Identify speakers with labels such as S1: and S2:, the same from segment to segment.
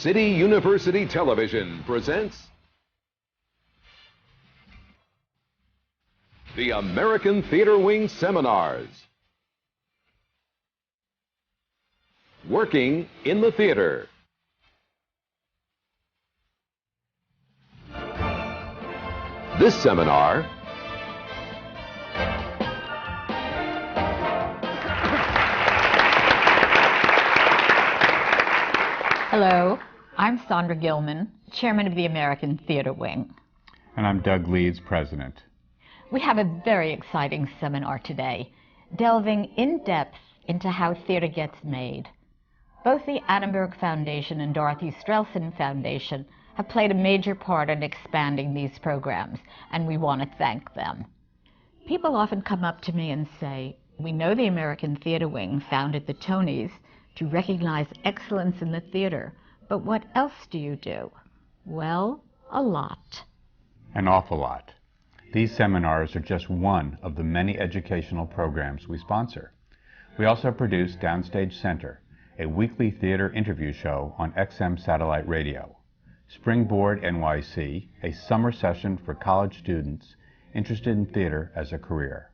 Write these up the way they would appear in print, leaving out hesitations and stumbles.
S1: City University Television presents the American Theater Wing Seminars. Working in the theater. This seminar
S2: Hello, I'm Sandra Gilman, Chairman of the American Theater Wing.
S3: And I'm Doug Leeds, President.
S2: We have a very exciting seminar today, delving in depth into how theater gets made. Both the Annenberg Foundation and Dorothy Strelsin Foundation have played a major part in expanding these programs, and we want to thank them. People often come up to me and say, "We know the American Theater Wing founded the Tonys to recognize excellence in the theater, but what else do you do?" Well, a lot.
S3: An awful lot. These seminars are just one of the many educational programs we sponsor. We also produce Downstage Center, a weekly theater interview show on XM satellite radio. Springboard NYC, a summer session for college students interested in theater as a career.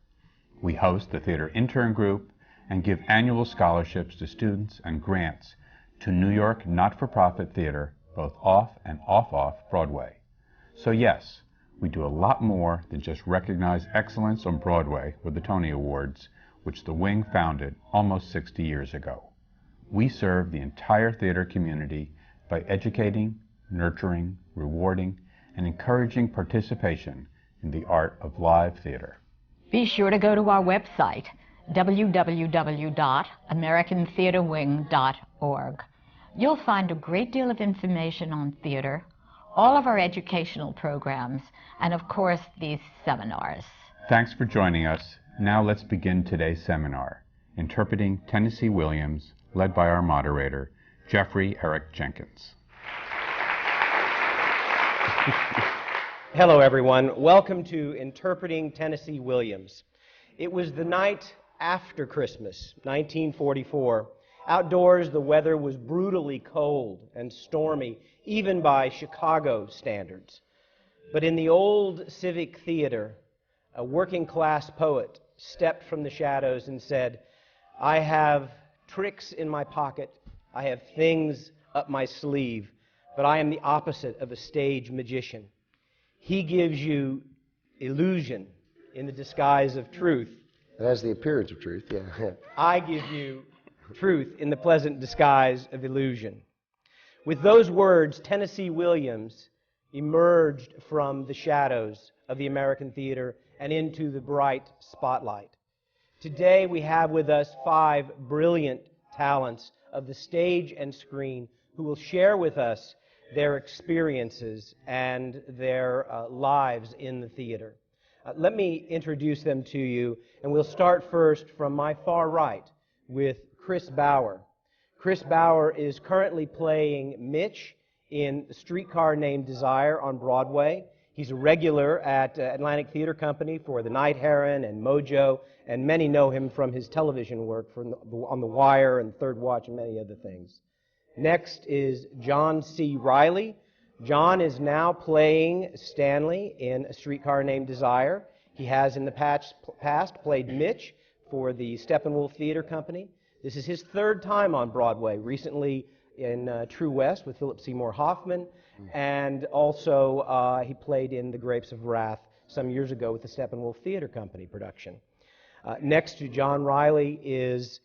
S3: We host the Theater Intern Group and give annual scholarships to students and grants to New York not-for-profit theater, both off and off Broadway. So yes, we do a lot more than just recognize excellence on Broadway with the Tony Awards, which the Wing founded almost 60 years ago. We serve the entire theater community by educating, nurturing, rewarding, and encouraging participation in the art of live theater.
S2: Be sure to go to our website, www.americantheaterwing.org. You'll find a great deal of information on theater, all of our educational programs, and of course these seminars.
S3: Thanks for joining us. Now let's begin today's seminar, Interpreting Tennessee Williams, led by our moderator, Jeffrey Eric Jenkins.
S4: Hello everyone, welcome to Interpreting Tennessee Williams. It was the night after Christmas, 1944. Outdoors, the weather was brutally cold and stormy, even by Chicago standards. But in the old Civic Theater, a working-class poet stepped from the shadows and said, "I have tricks in my pocket, I have things up my sleeve, but I am the opposite of a stage magician. He gives you illusion in the disguise of truth.
S5: It has the appearance of truth, yeah.
S4: I give you truth in the pleasant disguise of illusion." With those words, Tennessee Williams emerged from the shadows of the American theater and into the bright spotlight. Today we have with us 5 brilliant talents of the stage and screen who will share with us their experiences and their lives in the theater. Let me introduce them to you, and we'll start first from my far right with Chris Bauer. Chris Bauer is currently playing Mitch in Streetcar Named Desire on Broadway. He's a regular at Atlantic Theater Company for The Night Heron and Mojo, and many know him from his television work on The Wire and Third Watch and many other things. Next is John C. Reilly. John is now playing Stanley in A Streetcar Named Desire. He has in the past played Mitch for the Steppenwolf Theater Company. This is his 3rd time on Broadway, recently in True West with Philip Seymour Hoffman, and also he played in The Grapes of Wrath some years ago with the Steppenwolf Theater Company production. Next to John Reilly is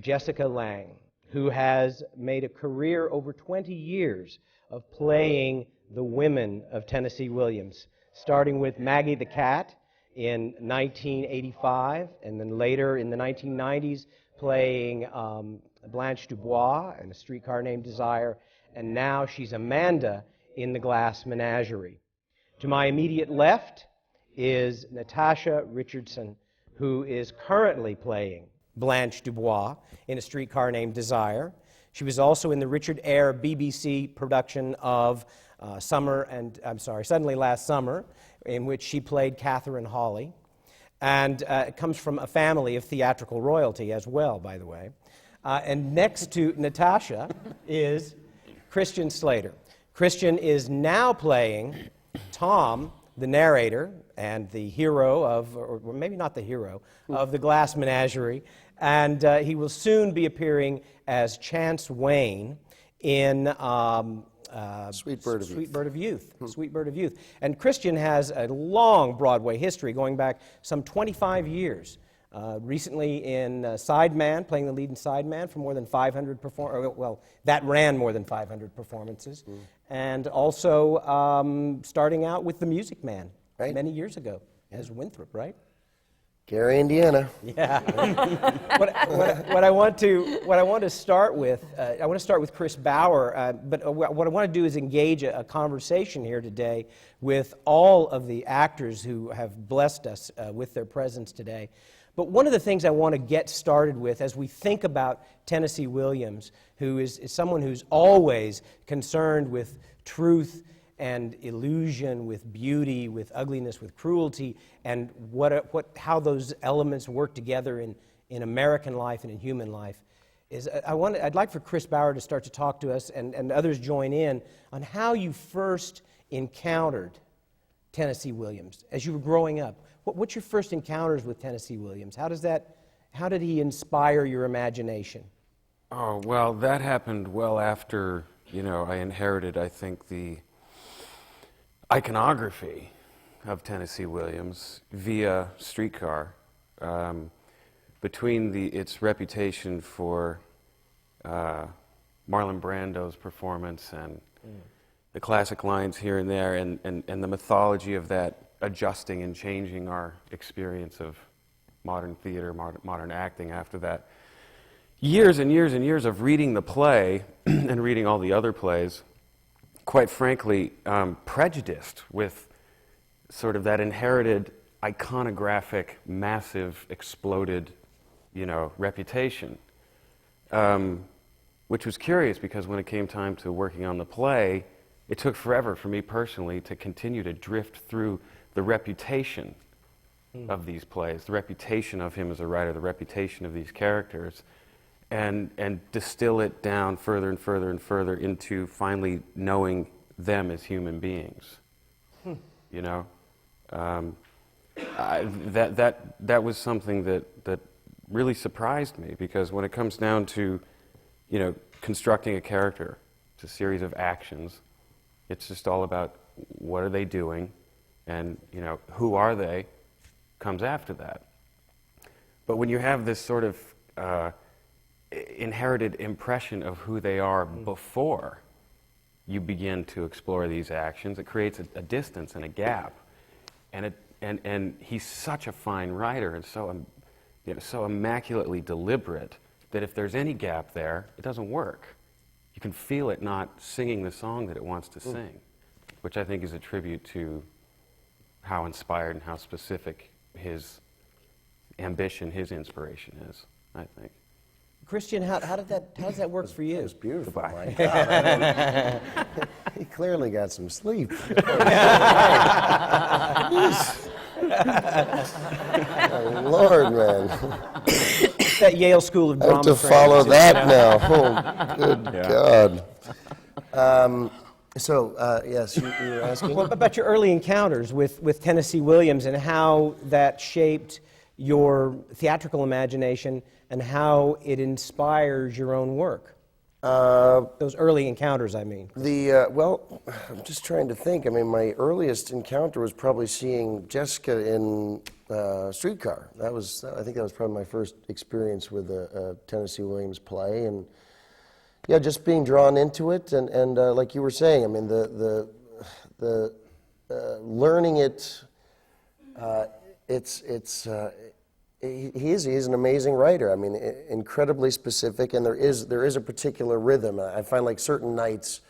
S4: Jessica Lange, who has made a career over 20 years of playing the women of Tennessee Williams, starting with Maggie the Cat in 1985, and then later in the 1990s playing Blanche Dubois in A Streetcar Named Desire, and now she's Amanda in the Glass Menagerie. To my immediate left is Natasha Richardson, who is currently playing Blanche Dubois in A Streetcar Named Desire. She was also in the Richard Eyre BBC production of Suddenly Last Summer, in which she played Catherine Hawley. And it comes from a family of theatrical royalty as well, by the way. And next to Natasha is Christian Slater. Christian is now playing Tom, the narrator and the hero of, or maybe not the hero, of the Glass Menagerie, and he will soon be appearing as Chance Wayne in
S5: Sweet Bird of
S4: Youth. Sweet Bird of Youth. And Christian has a long Broadway history going back some 25 years. Recently in Sideman, playing the lead in Sideman for more than 500 well, that ran more than 500 performances. And also starting out with The Music Man many years ago as Winthrop, right?
S5: Gary, Indiana.
S4: Yeah. what I want to start with, I want to start with Chris Bauer, but what I want to do is engage a conversation here today with all of the actors who have blessed us with their presence today. But one of the things I want to get started with as we think about Tennessee Williams, who is someone who's always concerned with truth and illusion, with beauty, with ugliness, with cruelty, and how those elements work together in American life and in human life, is I'd like for Chris Bauer to start to talk to us, and others join in, on how you first encountered Tennessee Williams as you were growing up. What's your first encounters with Tennessee Williams? How did he inspire your imagination?
S6: Oh, well, that happened well after, I inherited, I think, the iconography of Tennessee Williams via Streetcar. Between its reputation for Marlon Brando's performance and the classic lines here and there, and the mythology of that adjusting and changing our experience of modern theater, modern acting after that. Years and years and years of reading the play and reading all the other plays, quite frankly, prejudiced with sort of that inherited iconographic, massive, exploded, reputation. Which was curious because when it came time to working on the play, it took forever for me personally to continue to drift through the reputation of these plays, the reputation of him as a writer, the reputation of these characters, and distill it down further and further and further into finally knowing them as human beings. That was something that really surprised me, because when it comes down to constructing a character, it's a series of actions. It's just all about what are they doing, and who are they comes after that. But when you have this sort of inherited impression of who they are before you begin to explore these actions, it creates a distance and a gap. And he's such a fine writer and so immaculately deliberate that if there's any gap there, it doesn't work. You can feel it not singing the song that it wants to sing, which I think is a tribute to how inspired and how specific his ambition, his inspiration is, I think.
S4: Christian, how does that work for you?
S5: It was beautiful. My God, I mean, he clearly got some sleep. Oh, Lord, man.
S4: That Yale School of Drama.
S5: I have to follow that now. Oh, good God. Yes, you were asking?
S4: Well, about your early encounters with Tennessee Williams and how that shaped your theatrical imagination and how it inspires your own work. Those early encounters, I mean.
S5: Well, I'm just trying to think. I mean, my earliest encounter was probably seeing Jessica in Streetcar. I think that was probably my first experience with a Tennessee Williams play, and yeah, just being drawn into it, and like you were saying, I mean, the learning it. He's an amazing writer. I mean, incredibly specific, and there is a particular rhythm. I find like certain nights,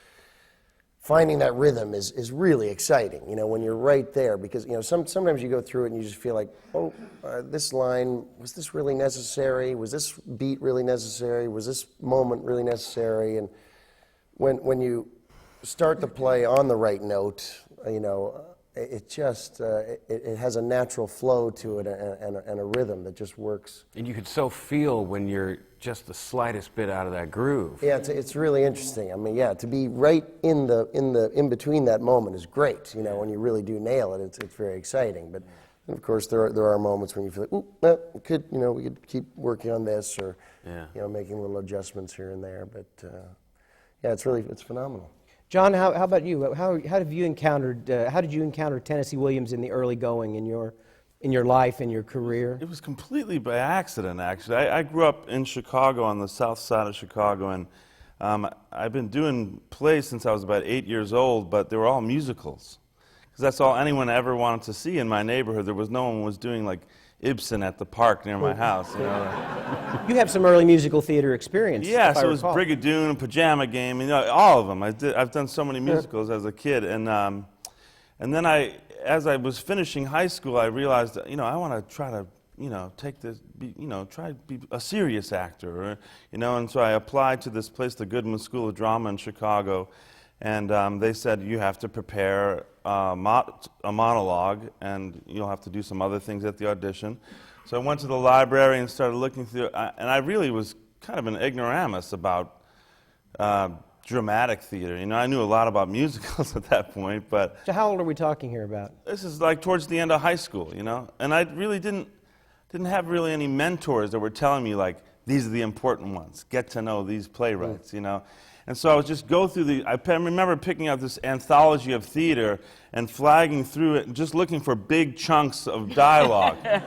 S5: finding that rhythm is really exciting. When you're right there, because sometimes you go through it and you just feel like, this line, was this really necessary? Was this beat really necessary? Was this moment really necessary? And when you start the play on the right note, it just it has a natural flow to it and a rhythm that just works.
S6: And you could so feel when you're just the slightest bit out of that groove.
S5: Yeah, it's really interesting. I mean, yeah, to be right in between that moment is great. You know, when you really do nail it, it's very exciting. But of course, there are moments when you feel like, ooh, well, we could keep working on this, or making little adjustments here and there. But yeah, it's phenomenal.
S4: John, how about you? How did you encounter Tennessee Williams in the early going in your life, in your career?
S7: It was completely by accident, actually. I grew up in Chicago, on the south side of Chicago, and I've been doing plays since I was about 8 years old, but they were all musicals. Because that's all anyone ever wanted to see in my neighborhood. No one was doing like Ibsen at the park near my house. You know?
S4: You have some early musical theater experience.
S7: Yeah, so it was Brigadoon, Pajama Game, all of them. I've done so many musicals as a kid, and then as I was finishing high school, I realized that, I want to try to, take this, try to be a serious actor, and so I applied to this place, the Goodman School of Drama in Chicago, and they said, you have to prepare a monologue, and you'll have to do some other things at the audition. So I went to the library and started looking through, and I really was kind of an ignoramus about dramatic theater. I knew a lot about musicals at that point, but...
S4: So how old are we talking here about?
S7: This is like towards the end of high school, And I really didn't have really any mentors that were telling me, like, these are the important ones. Get to know these playwrights, And so I would just go through I remember picking out this anthology of theater and flagging through it and just looking for big chunks of dialogue. Literally.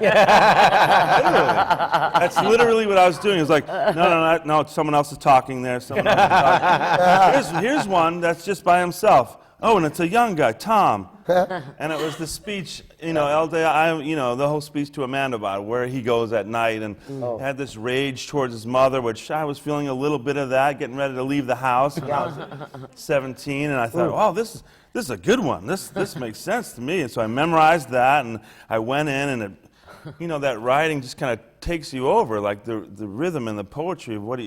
S7: That's literally what I was doing. It was like, no, someone else is talking there. Someone else is talking. Here's one that's just by himself. Oh, and it's a young guy, Tom. And it was the speech, the whole speech to Amanda about where he goes at night, and had this rage towards his mother, which I was feeling a little bit of that, getting ready to leave the house when I was 17, and I thought, oh, this is a good one. This makes sense to me. And so I memorized that, and I went in, and it, that writing just kind of takes you over, like the rhythm and the poetry of what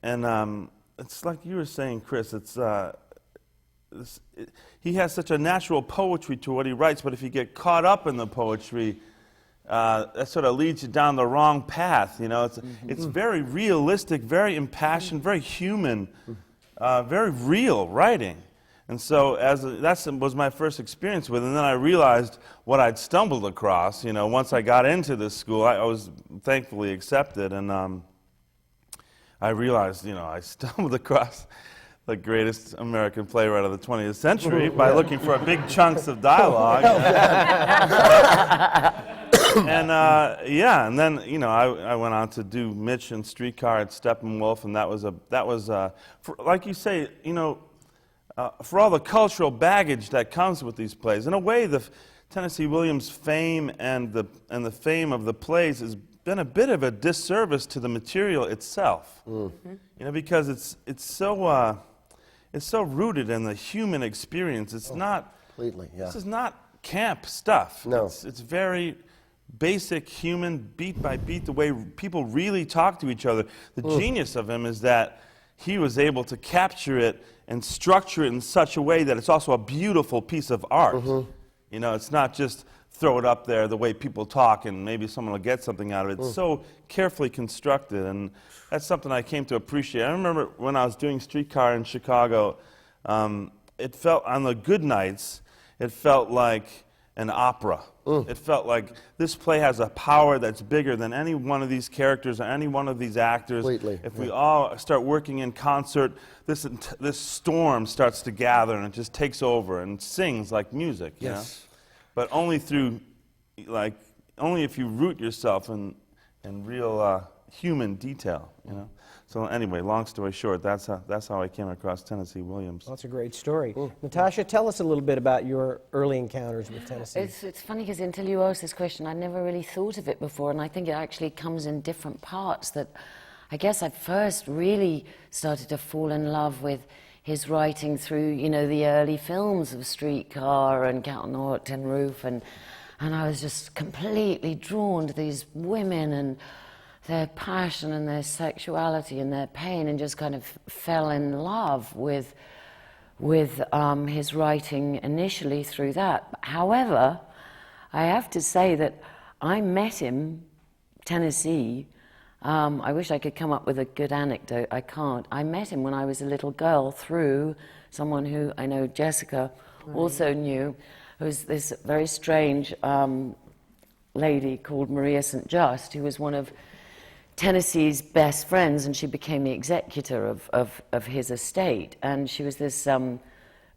S7: and it's like you were saying, Chris, he has such a natural poetry to what he writes, but if you get caught up in the poetry, that sort of leads you down the wrong path. It's very realistic, very impassioned, very human, very real writing. And so that was my first experience with it, and then I realized what I'd stumbled across. Once I got into this school, I was thankfully accepted, and I realized, I stumbled across the greatest American playwright of the 20th century by looking for big chunks of dialogue. And then I went on to do Mitch and Streetcar at Steppenwolf, and that was like you say, for all the cultural baggage that comes with these plays. In a way, the Tennessee Williams fame and the fame of the plays has been a bit of a disservice to the material itself. Because it's so rooted in the human experience. It's not
S5: completely. Yeah.
S7: This is not camp stuff.
S5: No.
S7: It's very basic, human, beat by beat, the way people really talk to each other. The genius of him is that he was able to capture it and structure it in such a way that it's also a beautiful piece of art. It's not just throw it up there the way people talk and maybe someone will get something out of it. It's so carefully constructed, and that's something I came to appreciate. I remember when I was doing Streetcar in Chicago, it felt, on the good nights, it felt like an opera. It felt like this play has a power that's bigger than any one of these characters or any one of these actors.
S5: Completely.
S7: If we all start working in concert, this storm starts to gather and it just takes over and sings like music.
S5: Yes.
S7: But only if you root yourself in real human detail, So anyway, long story short, that's how I came across Tennessee Williams.
S4: Well, that's a great story. Natasha, tell us a little bit about your early encounters with Tennessee.
S8: It's funny because until you asked this question, I never really thought of it before, and I think it actually comes in different parts. That I guess I first really started to fall in love with his writing through, the early films of Streetcar and Cat on the Tin Roof, and I was just completely drawn to these women and their passion and their sexuality and their pain, and just kind of fell in love with his writing initially through that. However, I have to say that I met him, Tennessee, I wish I could come up with a good anecdote. I can't. I met him when I was a little girl through someone who I know Jessica also knew, who was this very strange lady called Maria St. Just, who was one of Tennessee's best friends, and she became the executor of his estate. And she was this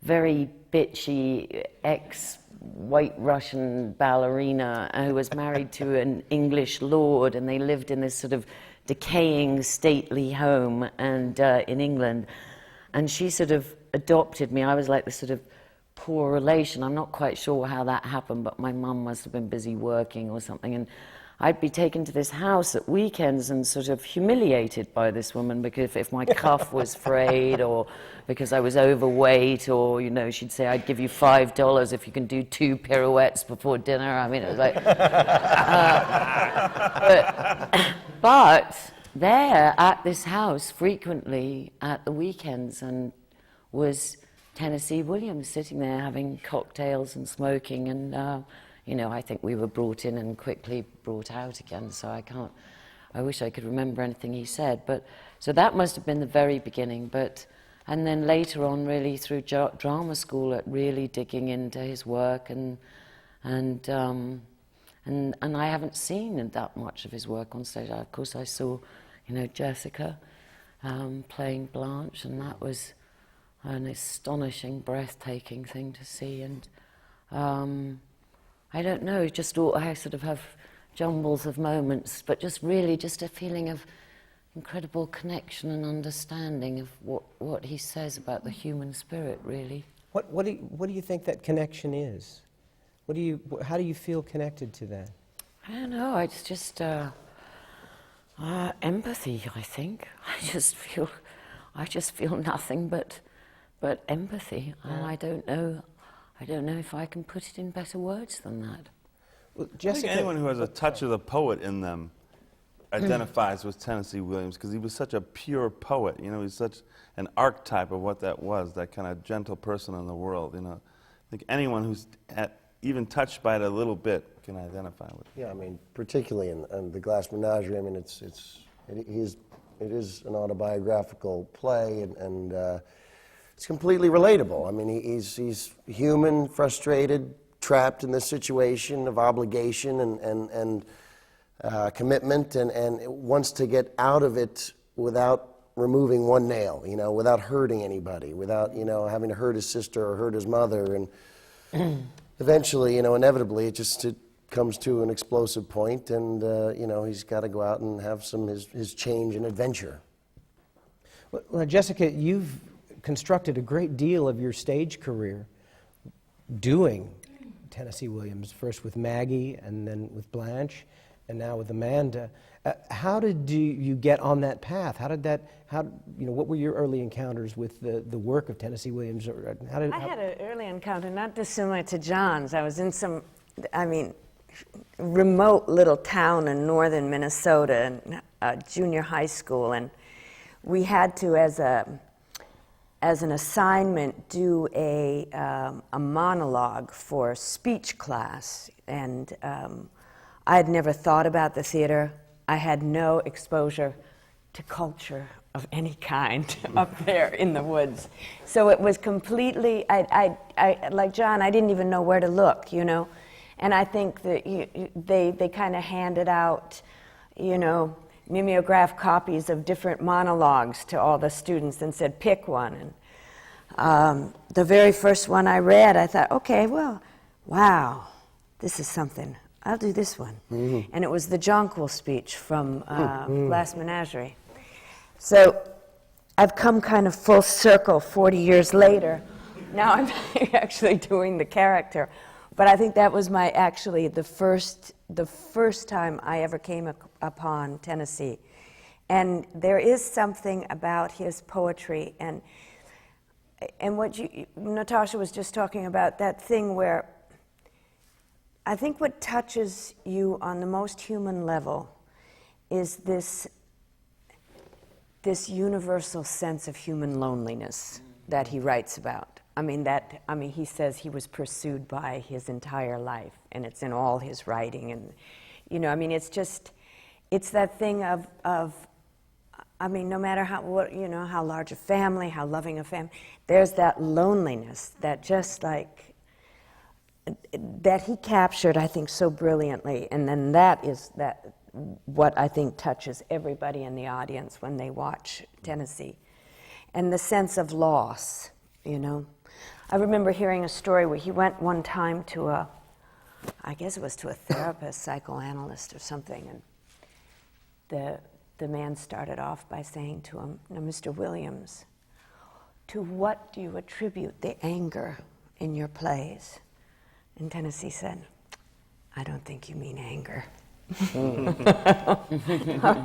S8: very bitchy ex-white Russian ballerina who was married to an English lord, and they lived in this sort of decaying stately home and in England. And she sort of adopted me. I was like this sort of poor relation. I'm not quite sure how that happened, but my mum must have been busy working or something. And I'd be taken to this house at weekends and sort of humiliated by this woman, because if my cuff was frayed, or because I was overweight, or, you know, she'd say, I'd give you $5 if you can do 2 pirouettes before dinner. I mean, it was like... but there at this house frequently at the weekends, and was Tennessee Williams sitting there having cocktails and smoking, and you know, I think we were brought in and quickly brought out again, so I wish I could remember anything he said. But so that must have been the very beginning. And then later on, really through drama school, at really digging into his work, and I haven't seen that much of his work on stage. Of course, I saw, you know, Jessica playing Blanche, and that was an astonishing, breathtaking thing to see. And I don't know, just I sort of have jumbles of moments, but just really just a feeling of incredible connection and understanding of what he says about the human spirit, really.
S4: What do you think that connection is? How do you feel connected to that?
S8: I don't know, it's just empathy, I think. I just feel nothing but empathy, and I don't know if I can put it in better words than that.
S4: Well,
S7: I think anyone who has a touch of the poet in them identifies with Tennessee Williams, because he was such a pure poet. You know, he's such an archetype of what that was, that kind of gentle person in the world. You know, I think anyone who's even touched by it a little bit can identify with it.
S5: Yeah, I mean, particularly in the Glass Menagerie. I mean, it is an autobiographical play, and it's completely relatable. I mean, he's human, frustrated, trapped in this situation of obligation and commitment, and wants to get out of it without removing one nail, you know, without hurting anybody, without, you know, having to hurt his sister or hurt his mother. And eventually, you know, inevitably, it comes to an explosive point, and, you know, he's got to go out and have his change and adventure.
S4: Well, Jessica, you've constructed a great deal of your stage career doing Tennessee Williams, first with Maggie, and then with Blanche, and now with Amanda. How did you get on that path? What were your early encounters with the work of Tennessee Williams?
S9: I had an early encounter not dissimilar to John's. I was in some, remote little town in northern Minnesota, in junior high school, and we had to, as an assignment, do a monologue for speech class, and I had never thought about the theater. I had no exposure to culture of any kind up there in the woods. So it was completely, I like John, I didn't even know where to look, you know. And I think that they kind of handed out, you know, mimeograph copies of different monologues to all the students and said, pick one. And the very first one I read, I thought, okay, well, wow, this is something. I'll do this one. Mm-hmm. And it was the Jonquil speech from Glass Menagerie. So I've come kind of full circle 40 years later. Now I'm actually doing the character. But I think that was the first time I ever came upon Tennessee. And there is something about his poetry and what Natasha was just talking about, that thing where I think what touches you on the most human level is this universal sense of human loneliness that he writes about. He says he was pursued by his entire life, and it's in all his writing. And, it's just, it's that thing of I mean, no matter how large a family, how loving a family, there's that loneliness that just like that he captured, I think, so brilliantly, and then that what I think touches everybody in the audience when they watch Tennessee, and the sense of loss. I remember hearing a story where he went one time to I guess it was to a therapist, psychoanalyst or something, and the man started off by saying to him, "Now, Mr. Williams, to what do you attribute the anger in your plays?" And Tennessee said, "I don't think you mean anger." I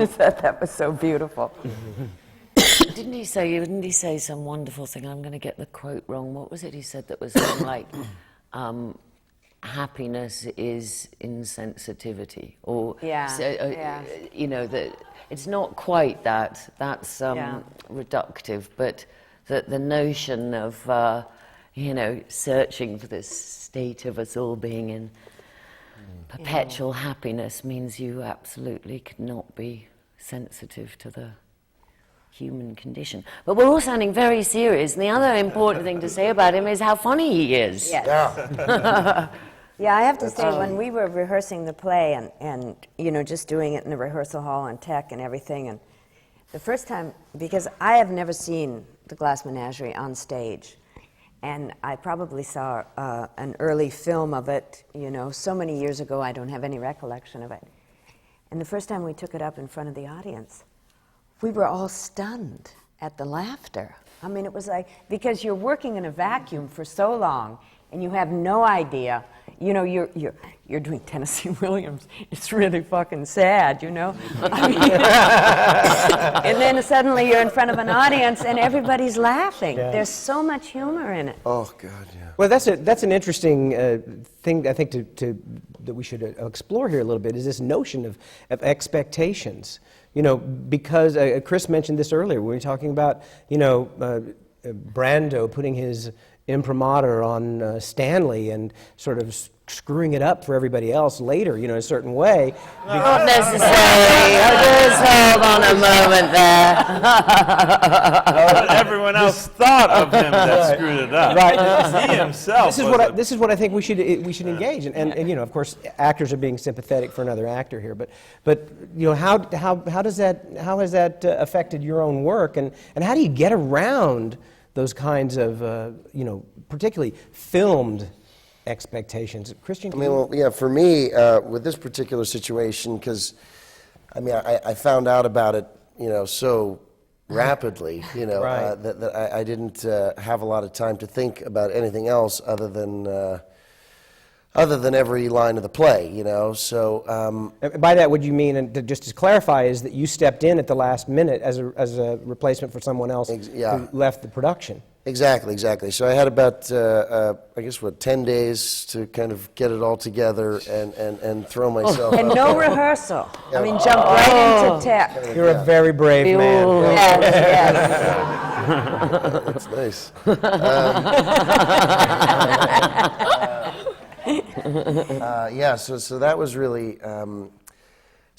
S9: thought that was so beautiful.
S8: Didn't he say some wonderful thing? I'm going to get the quote wrong. What was it he said that was something like, happiness is insensitivity, or that it's not quite that. That's reductive, but the notion of searching for this state of us all being in perpetual happiness means you absolutely could not be sensitive to the human condition. But we're all sounding very serious, and the other important thing to say about him is how funny he is.
S9: Yes. Yeah, I have to say, when we were rehearsing the play and just doing it in the rehearsal hall and tech and everything, and the first time, because I have never seen the Glass Menagerie on stage, and I probably saw an early film of it, so many years ago, I don't have any recollection of it. And the first time we took it up in front of the audience, we were all stunned at the laughter. I mean, it was like, because you're working in a vacuum for so long, and you have no idea, you're doing Tennessee Williams. It's really fucking sad, I mean, and then suddenly you're in front of an audience and everybody's laughing. Yeah. There's so much humor in it.
S5: Oh God, yeah.
S4: Well, that's an interesting thing I think that we should explore here a little bit, is this notion of expectations. Because Chris mentioned this earlier when we were talking about Brando putting his imprimatur on Stanley and sort of screwing it up for everybody else later, in a certain way.
S8: Not necessarily. Just hold on a moment there.
S7: Everyone else thought of him that screwed it up.
S4: Right.
S7: He himself.
S4: This is what I think we should engage in, and of course, actors are being sympathetic for another actor here, but how has that affected your own work, and how do you get around those kinds of particularly filmed expectations? Christian?
S5: For me, with this particular situation, because, I found out about it, so rapidly,
S4: right.
S5: that I didn't have a lot of time to think about anything else other than every line of the play, so...
S4: By that, what you mean, and just to clarify, is that you stepped in at the last minute as a replacement for someone else who left the production.
S5: Exactly. So I had about, 10 days to kind of get it all together and throw myself
S9: And
S5: out
S9: no
S5: there.
S9: rehearsal. Jump right into tech.
S4: You're a very brave man.
S9: Yes.
S5: That's nice. So that was really...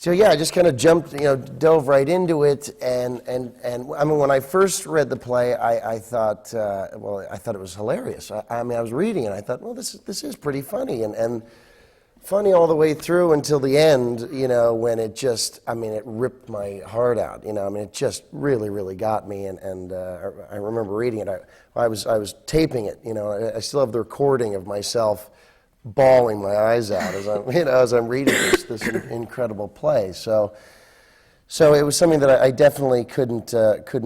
S5: I just kind of jumped, dove right into it, and when I first read the play, I thought, I thought it was hilarious. I was reading it, I thought, well, this is pretty funny, and funny all the way through until the end, when it just, it ripped my heart out, it just really, really got me, and I remember reading it. I was taping it, I still have the recording of myself bawling my eyes out as I'm reading this incredible play. So it was something that I definitely couldn't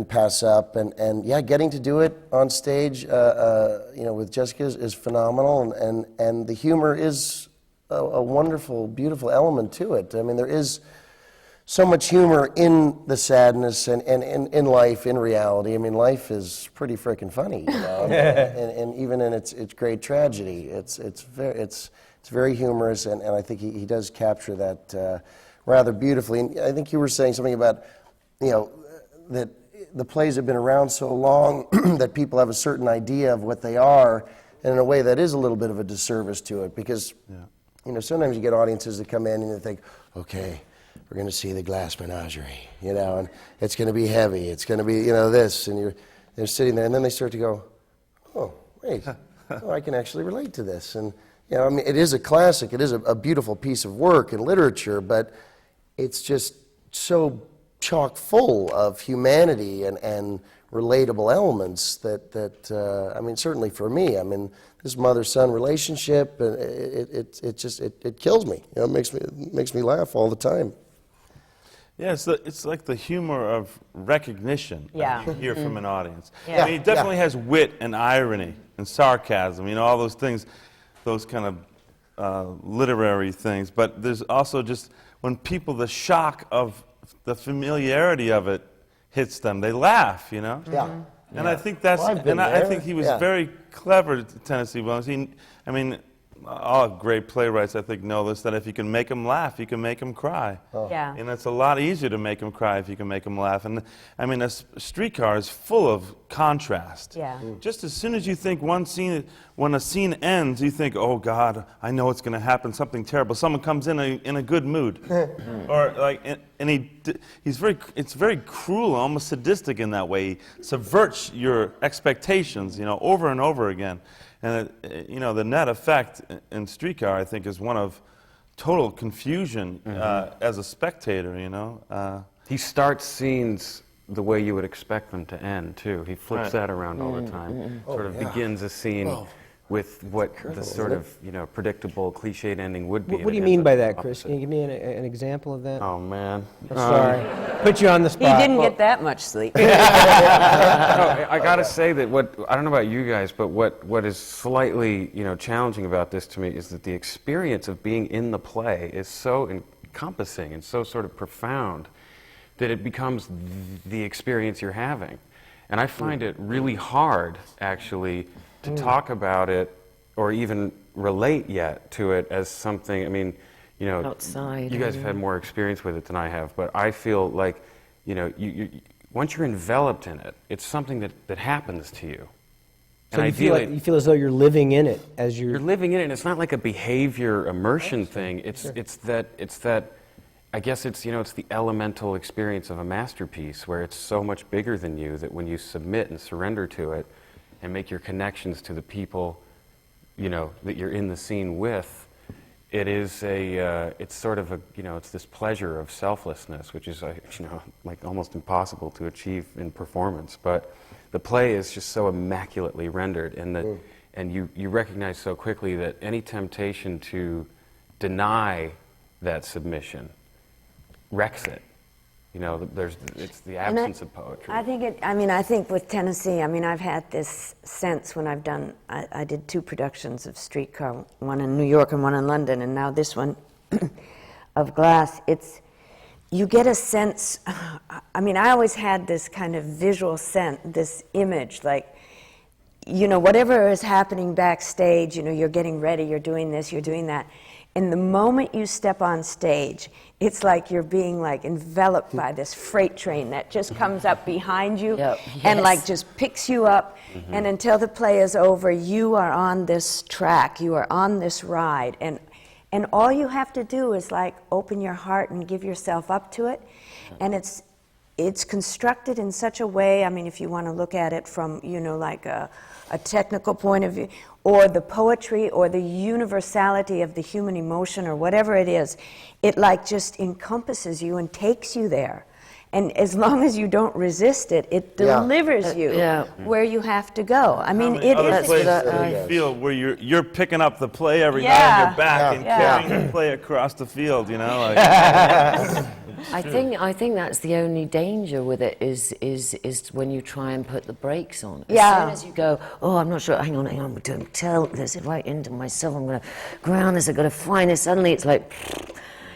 S5: pass up, and getting to do it on stage, with Jessica is phenomenal, and the humor is a wonderful, beautiful element to it. There is so much humor in the sadness and in life, in reality. Life is pretty freaking funny, and even in its great tragedy, it's very humorous, and I think he does capture that rather beautifully. And I think you were saying something about, that the plays have been around so long that people have a certain idea of what they are, and in a way that is a little bit of a disservice to it, because sometimes you get audiences that come in and they think, okay, we're going to see the Glass Menagerie, and it's going to be heavy, it's going to be, this, and they're sitting there, and then they start to go, oh, wait, I can actually relate to this. And, it is a classic, it is a beautiful piece of work and literature, but it's just so chock full of humanity and relatable elements that certainly for me, this mother-son relationship, it kills me. It makes me laugh all the time.
S7: Yeah, it's like the humor of recognition that you hear from an audience.
S9: Yeah.
S7: It definitely has wit and irony and sarcasm, all those things, those kind of literary things. But there's also just when the shock of the familiarity of it hits them, they laugh,
S5: Yeah.
S7: And I think that's, I think he was very clever, Tennessee Williams. All great playwrights, I think, know this, that if you can make them laugh, you can make them cry.
S9: Yeah.
S7: And it's a lot easier to make them cry if you can make them laugh. And a Streetcar is full of contrast.
S9: Yeah.
S7: Just as soon as you think when a scene ends, you think, oh God, I know it's going to happen, something terrible. Someone comes in a good mood. It's very cruel, almost sadistic in that way. He subverts your expectations, over and over again. And, the net effect in Streetcar, I think, is one of total confusion as a spectator,
S6: He starts scenes the way you would expect them to end, too. He flips that around all the time. Sort of begins a scene with what the sort of, predictable, cliched ending would be.
S4: What do you mean by that, Chris? Can you give me an example of that?
S6: Oh, man.
S4: I'm sorry. Put you on the spot.
S9: He didn't get that much sleep.
S6: No, I got to say that I don't know about you guys, but what is slightly, challenging about this to me is that the experience of being in the play is so encompassing and so sort of profound that it becomes the experience you're having. And I find it really hard, actually, to talk about it or even relate yet to it as something,
S8: Outside.
S6: You guys have had more experience with it than I have, but I feel like, you once you're enveloped in it, it's something that happens to you.
S4: So you feel as though you're living in it as
S6: you're living in it, and it's not like a behavior immersion thing. It's that I guess it's the elemental experience of a masterpiece where it's so much bigger than you that when you submit and surrender to it and make your connections to the people, that you're in the scene with, it is it's sort of it's this pleasure of selflessness, which is like almost impossible to achieve in performance. But the play is just so immaculately rendered, and you recognize so quickly that any temptation to deny that submission wrecks it. It's the absence of poetry.
S9: I think with Tennessee, I've had this sense when I did 2 productions of Streetcar, one in New York and one in London, and now this one of Glass. You get a sense, I always had this kind of visual sense, this image, like, whatever is happening backstage, you're getting ready, you're doing this, you're doing that. And the moment you step on stage, it's like you're being enveloped by this freight train that just comes up behind you and just picks you up. Mm-hmm. And until the play is over, you are on this track, you are on this ride. And all you have to do is open your heart and give yourself up to it. And it's constructed in such a way, if you want to look at it from, a technical point of view, or the poetry, or the universality of the human emotion, or whatever it is, it just encompasses you and takes you there. And as long as you don't resist it, it delivers you where you have to go. It is.
S7: You feel where you're picking up the play every night on your back and carrying the play across the field,
S8: I think that's the only danger with it is when you try and put the brakes on. As soon as you go, oh, I'm not sure, hang on, I'm going to tell this right into myself, I'm going to ground this, I've got to find it, suddenly it's like,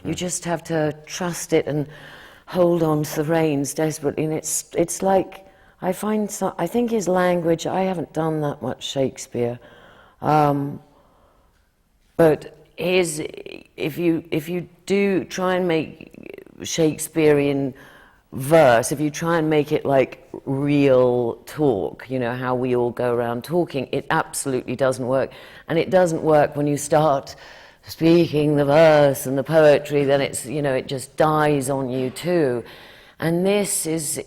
S8: you just have to trust it and hold on to the reins desperately. And it's like, I think his language, I haven't done that much Shakespeare, but if you do try and make Shakespearean verse, if you try and make it like real talk, how we all go around talking, it absolutely doesn't work. And it doesn't work when you start speaking the verse and the poetry, then it's, it just dies on you too. And this is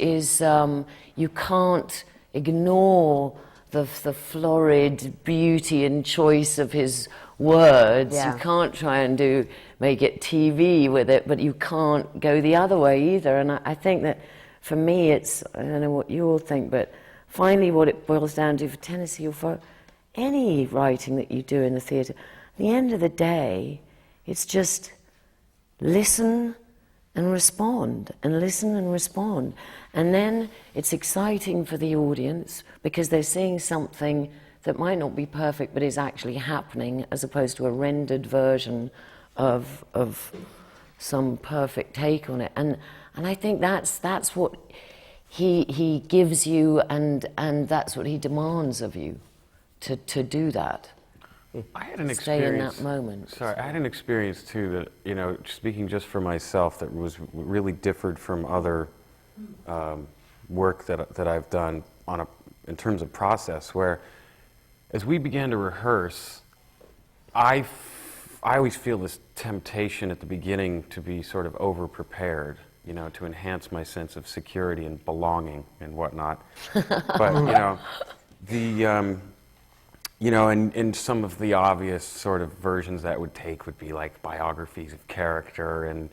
S8: you can't ignore the florid beauty and choice of his words.
S9: Yeah.
S8: You can't try and make it TV with it, but you can't go the other way either. And I think that for me, I don't know what you all think, but finally what it boils down to for Tennessee or for any writing that you do in the theatre, at the end of the day, it's just listen and respond, and listen and respond. And then it's exciting for the audience because they're seeing something that might not be perfect but is actually happening, as opposed to a rendered version of some perfect take on it. And I think that's what he gives you, and that's what he demands of you, to do that.
S6: I had an
S8: Stay in
S6: experience.
S8: that moment.
S6: Sorry, I had an experience too that, speaking just for myself, that was really differed from other work that I've done in terms of process, where as we began to rehearse, I always feel this temptation at the beginning to be sort of over-prepared, to enhance my sense of security and belonging and whatnot. But, and some of the obvious sort of versions that would take would be like biographies of character and,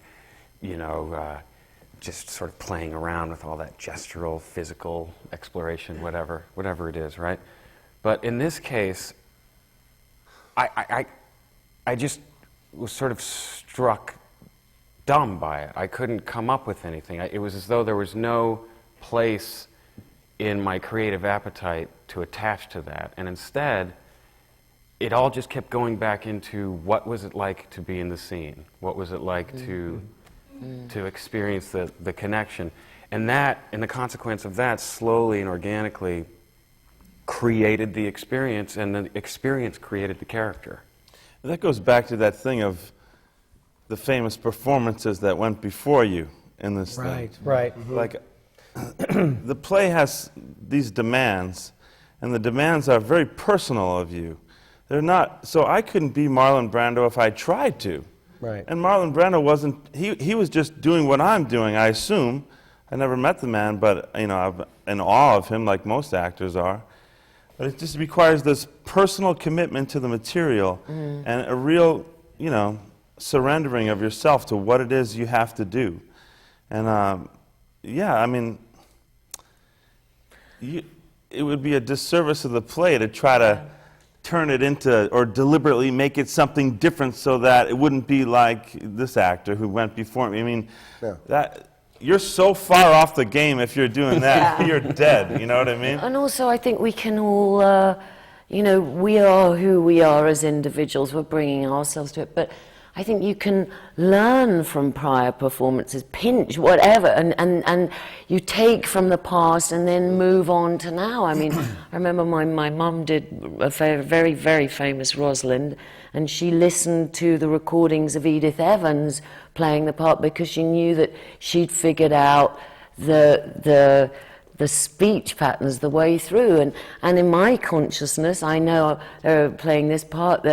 S6: just sort of playing around with all that gestural, physical exploration, whatever it is, right? But in this case, I just was sort of struck dumb by it. I couldn't come up with anything. It was as though there was no place in my creative appetite to attach to that. And instead, it all just kept going back into what was it like to be in the scene? What was it like to experience the connection? And the consequence of that, slowly and organically, created the experience, and the experience created the character.
S7: That goes back to that thing of the famous performances that went before you in this thing.
S4: Right.
S7: Like, the play has these demands, and the demands are very personal of you. They're not, so I couldn't be Marlon Brando if I tried to.
S4: Right.
S7: And Marlon Brando wasn't, he was just doing what I'm doing, I assume. I never met the man, but, I'm in awe of him like most actors are. But it just requires this personal commitment to the material and a real, surrendering of yourself to what it is you have to do. And, it would be a disservice of the play to try to turn it into, or deliberately make it something different so that it wouldn't be like this actor who went before me. I mean, you're so far off the game if you're doing that. You're dead, you know what I mean?
S8: And also I think we can all, we are who we are as individuals. We're bringing ourselves to it. But I think you can learn from prior performances, pinch whatever, and you take from the past and then move on to now. I mean, I remember my mum did a very, very famous Rosalind, and she listened to the recordings of Edith Evans playing the part because she knew that she'd figured out the speech patterns the way through. And in my consciousness, I know they're playing this part.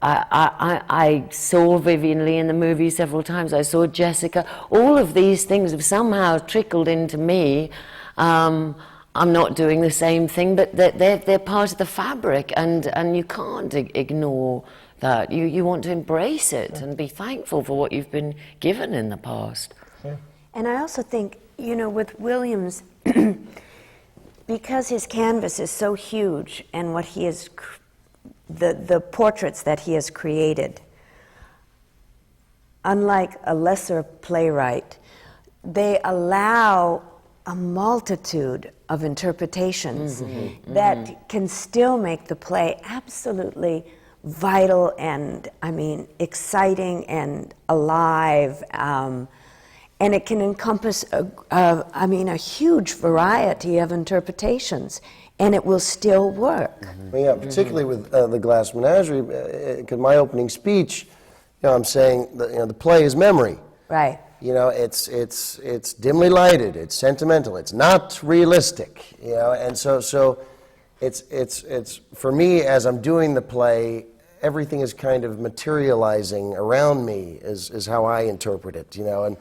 S8: I saw Vivian Leigh in the movie several times. I saw Jessica. All of these things have somehow trickled into me. I'm not doing the same thing, but they're part of the fabric, and you can't ignore that. You want to embrace it and be thankful for what you've been given in the past.
S4: Yeah.
S9: And I also think, with Williams, because his canvas is so huge and what he has the portraits that he has created, unlike a lesser playwright, they allow a multitude of interpretations that can still make the play absolutely vital and, exciting and alive. And it can encompass a huge variety of interpretations, and it will still work.
S5: Yeah, particularly with the Glass Menagerie, because my opening speech, I'm saying that, the play is memory.
S9: Right.
S5: It's dimly lighted, it's sentimental, it's not realistic, and so it's for me, as I'm doing the play, everything is kind of materializing around me is how I interpret it, you know, and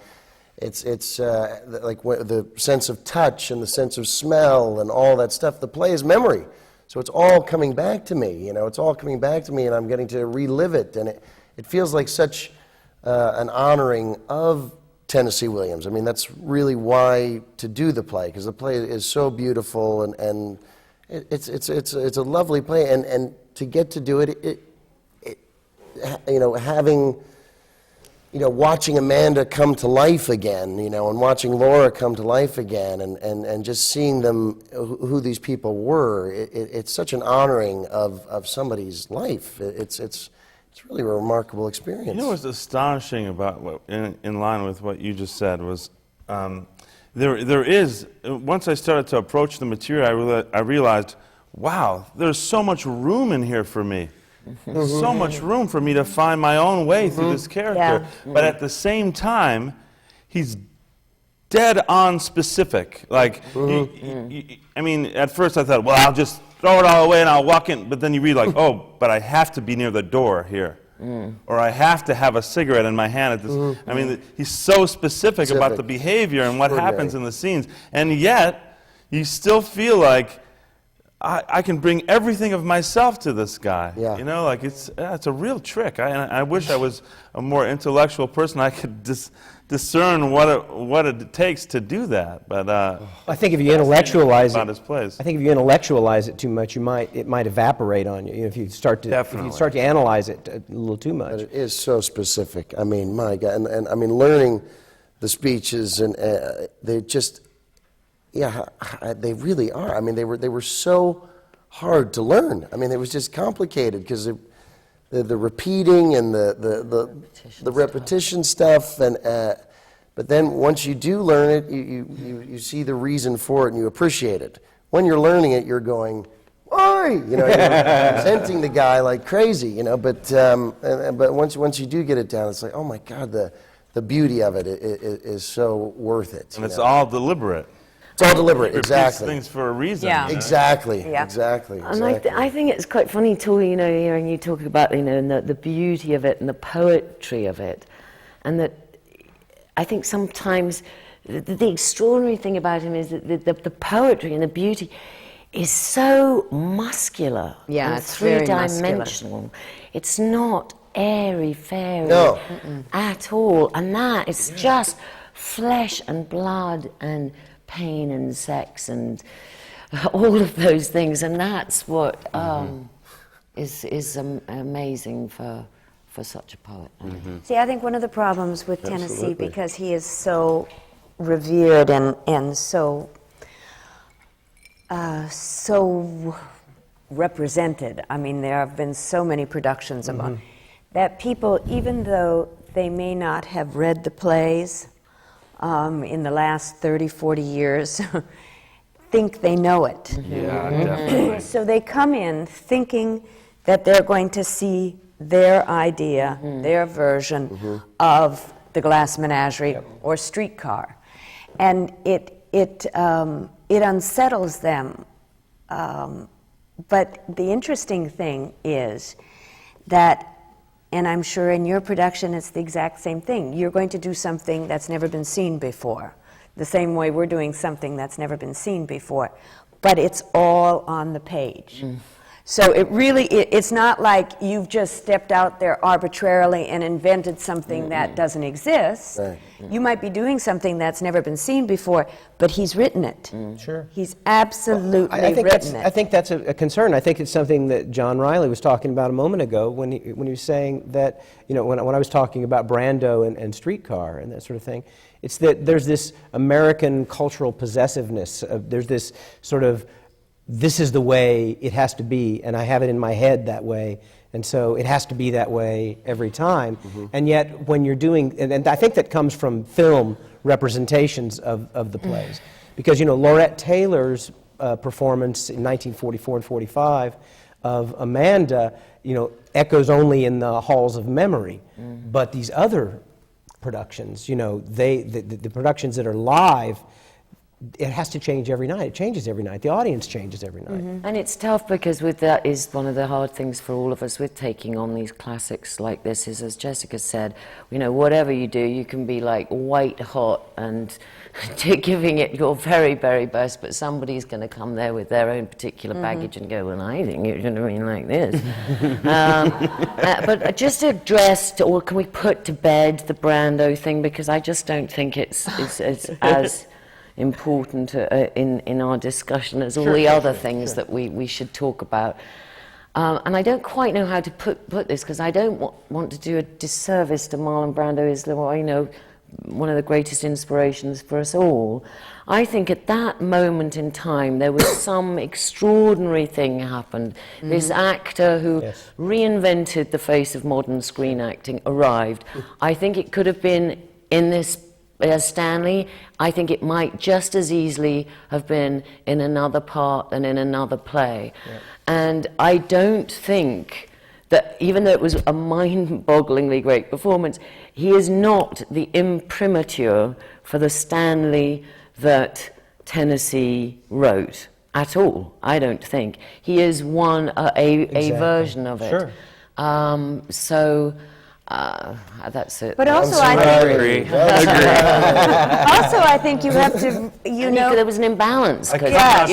S5: it's like the sense of touch and the sense of smell and all that stuff. The play is memory, so it's all coming back to me, you know, it's all coming back to me, and I'm getting to relive it, and it feels like such an honoring of Tennessee Williams. I mean, that's really why to do the play, because the play is so beautiful, and it's a lovely play, and to get to do it, you know, having, you know, watching Amanda come to life again, you know, and watching Laura come to life again, and just seeing them, who these people were, it's such an honoring of somebody's life. It's really a remarkable experience.
S7: You know what's astonishing about in line with what you just said was there is, once I started to approach the material, I realized, wow, there's so much room in here for me. There's so much room for me to find my own way through this character.
S9: Yeah.
S7: But at the same time, he's dead on specific. Like, I mean, at first I thought, well, I'll just throw it all away and I'll walk in. But then you read like, oh, but I have to be near the door here. Or I have to have a cigarette in my hand at this. I mean, he's so specific about the behavior and what happens in the scenes. And yet, you still feel like, I can bring everything of myself to this guy.
S5: Yeah.
S7: You know, like it's a real trick. I wish I was a more intellectual person. I could discern what it takes to do that. But
S4: I think if you intellectualize
S7: about his plays.
S4: I think if you intellectualize it too much, it might evaporate on you. You know, if you start to analyze it a little too much.
S5: But it is so specific. I mean, my God, and I mean, learning the speeches, and they just. Yeah, they really are. I mean, they were so hard to learn. I mean, it was just complicated because the repeating and the repetition stuff, and but then once you do learn it, you see the reason for it and you appreciate it. When you're learning it, you're going, "Why?" You know, you're resenting the guy like crazy. You know, but once you do get it down, it's like, oh my God, the beauty of it is so worth it.
S7: And it's all deliberate.
S5: It's all deliberate, exactly.
S7: Things for a reason.
S9: Yeah.
S7: You know?
S5: Exactly,
S9: Yeah.
S5: exactly.
S8: And I think it's quite funny too, you know, hearing you talk about, you know, the beauty of it and the poetry of it, and that I think sometimes the extraordinary thing about him is that the poetry and the beauty is so muscular,
S9: Yeah,
S8: and
S9: it's very
S8: three-dimensional. It's not airy-fairy at all, and that is just flesh and blood and pain and sex and all of those things, and that's what is amazing for such a poet.
S9: See, I think one of the problems with Tennessee, because he is so revered and so represented. I mean, there have been so many productions of him that people, even though they may not have read the plays in the last 30, 40 years, think they know it.
S7: Yeah, definitely.
S9: So they come in thinking that they're going to see their idea, their version of the Glass Menagerie or Streetcar. And it unsettles them. But the interesting thing is that, and I'm sure in your production it's the exact same thing. You're going to do something that's never been seen before, the same way we're doing something that's never been seen before. But it's all on the page. So it's not like you've just stepped out there arbitrarily and invented something that doesn't exist.
S5: Right.
S9: You might be doing something that's never been seen before, but he's written it.
S4: Sure.
S9: He's absolutely written it.
S4: I think that's a concern. I think it's something that John Reilly was talking about a moment ago when he was saying that, you know, when I was talking about Brando and Streetcar and that sort of thing, it's that there's this American cultural possessiveness. There's this sort of, this is the way it has to be, and I have it in my head that way, and so it has to be that way every time. And yet, when you're doing, and I think that comes from film representations of the plays, because, you know, Laurette Taylor's performance in 1944 and 45 of Amanda, you know, echoes only in the halls of memory, but these other productions, you know, the productions that are live it has to change every night. It changes every night. The audience changes every night.
S8: And it's tough because with that is one of the hard things for all of us with taking on these classics like this is, as Jessica said, whatever you do, you can be like white hot and giving it your very, very best, but somebody's going to come there with their own particular baggage and go, well, I think you're going to be like this. But just addressed, or can we put to bed the Brando thing, because I just don't think it's as important in our discussion as all the other things that we should talk about. And I don't quite know how to put this, because I don't want to do a disservice to Marlon Brando, is one of the greatest inspirations for us all. I think at that moment in time there was some extraordinary thing happened. This actor who reinvented the face of modern screen acting arrived. I think it could have been in this as Stanley. I think it might just as easily have been in another part and in another play. And I don't think that, even though it was a mind-bogglingly great performance, he is not the imprimatur for the Stanley that Tennessee wrote at all, I don't think. He is a version of it. That's it.
S9: But also, I think also, I think you have to,
S8: there was an imbalance. Because,
S9: Yes.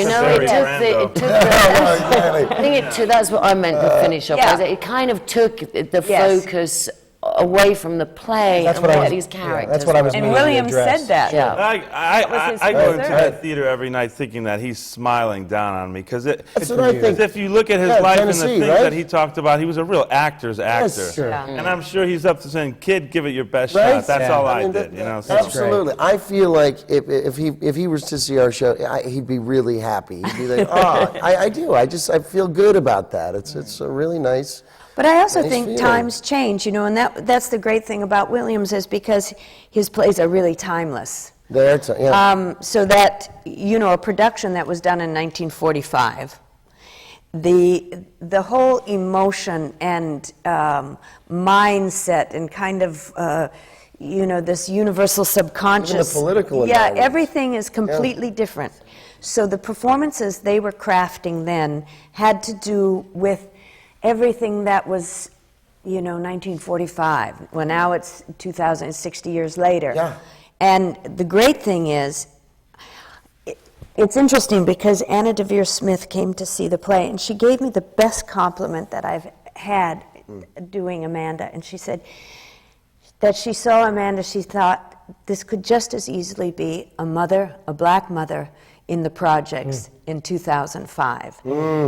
S8: That's what I meant to finish off.
S9: Yeah.
S8: It kind of took the focus away from the play these characters.
S4: That's what I was
S9: And
S4: meaning to
S9: Williams
S4: address.
S9: said that.
S8: Yeah.
S7: I go into that theater every night thinking that he's smiling down on me, because if you look at his life and the things that he talked about, he was a real actor's actor.
S5: Sure.
S7: And I'm sure he's up to saying, "Kid, give it your best shot." That's all I did.
S5: Absolutely. I feel like if he was to see our show, he'd be really happy. He'd be like, I do. I feel good about that. It's a really nice.
S9: But I also
S5: Nice
S9: think
S5: feeling.
S9: times change, and that's the great thing about Williams, is because his plays are really timeless. So that, a production that was done in 1945, the whole emotion and mindset and kind of, this universal subconscious.
S5: Even the political environment.
S9: Everything is completely different. So the performances they were crafting then had to do with everything that was, 1945. Well, now it's 2060 years later.
S5: Yeah.
S9: And the great thing is, it's interesting because Anna Devere Smith came to see the play, and she gave me the best compliment that I've had doing Amanda. And she said that she saw Amanda, she thought this could just as easily be a black mother, in the projects in 2005.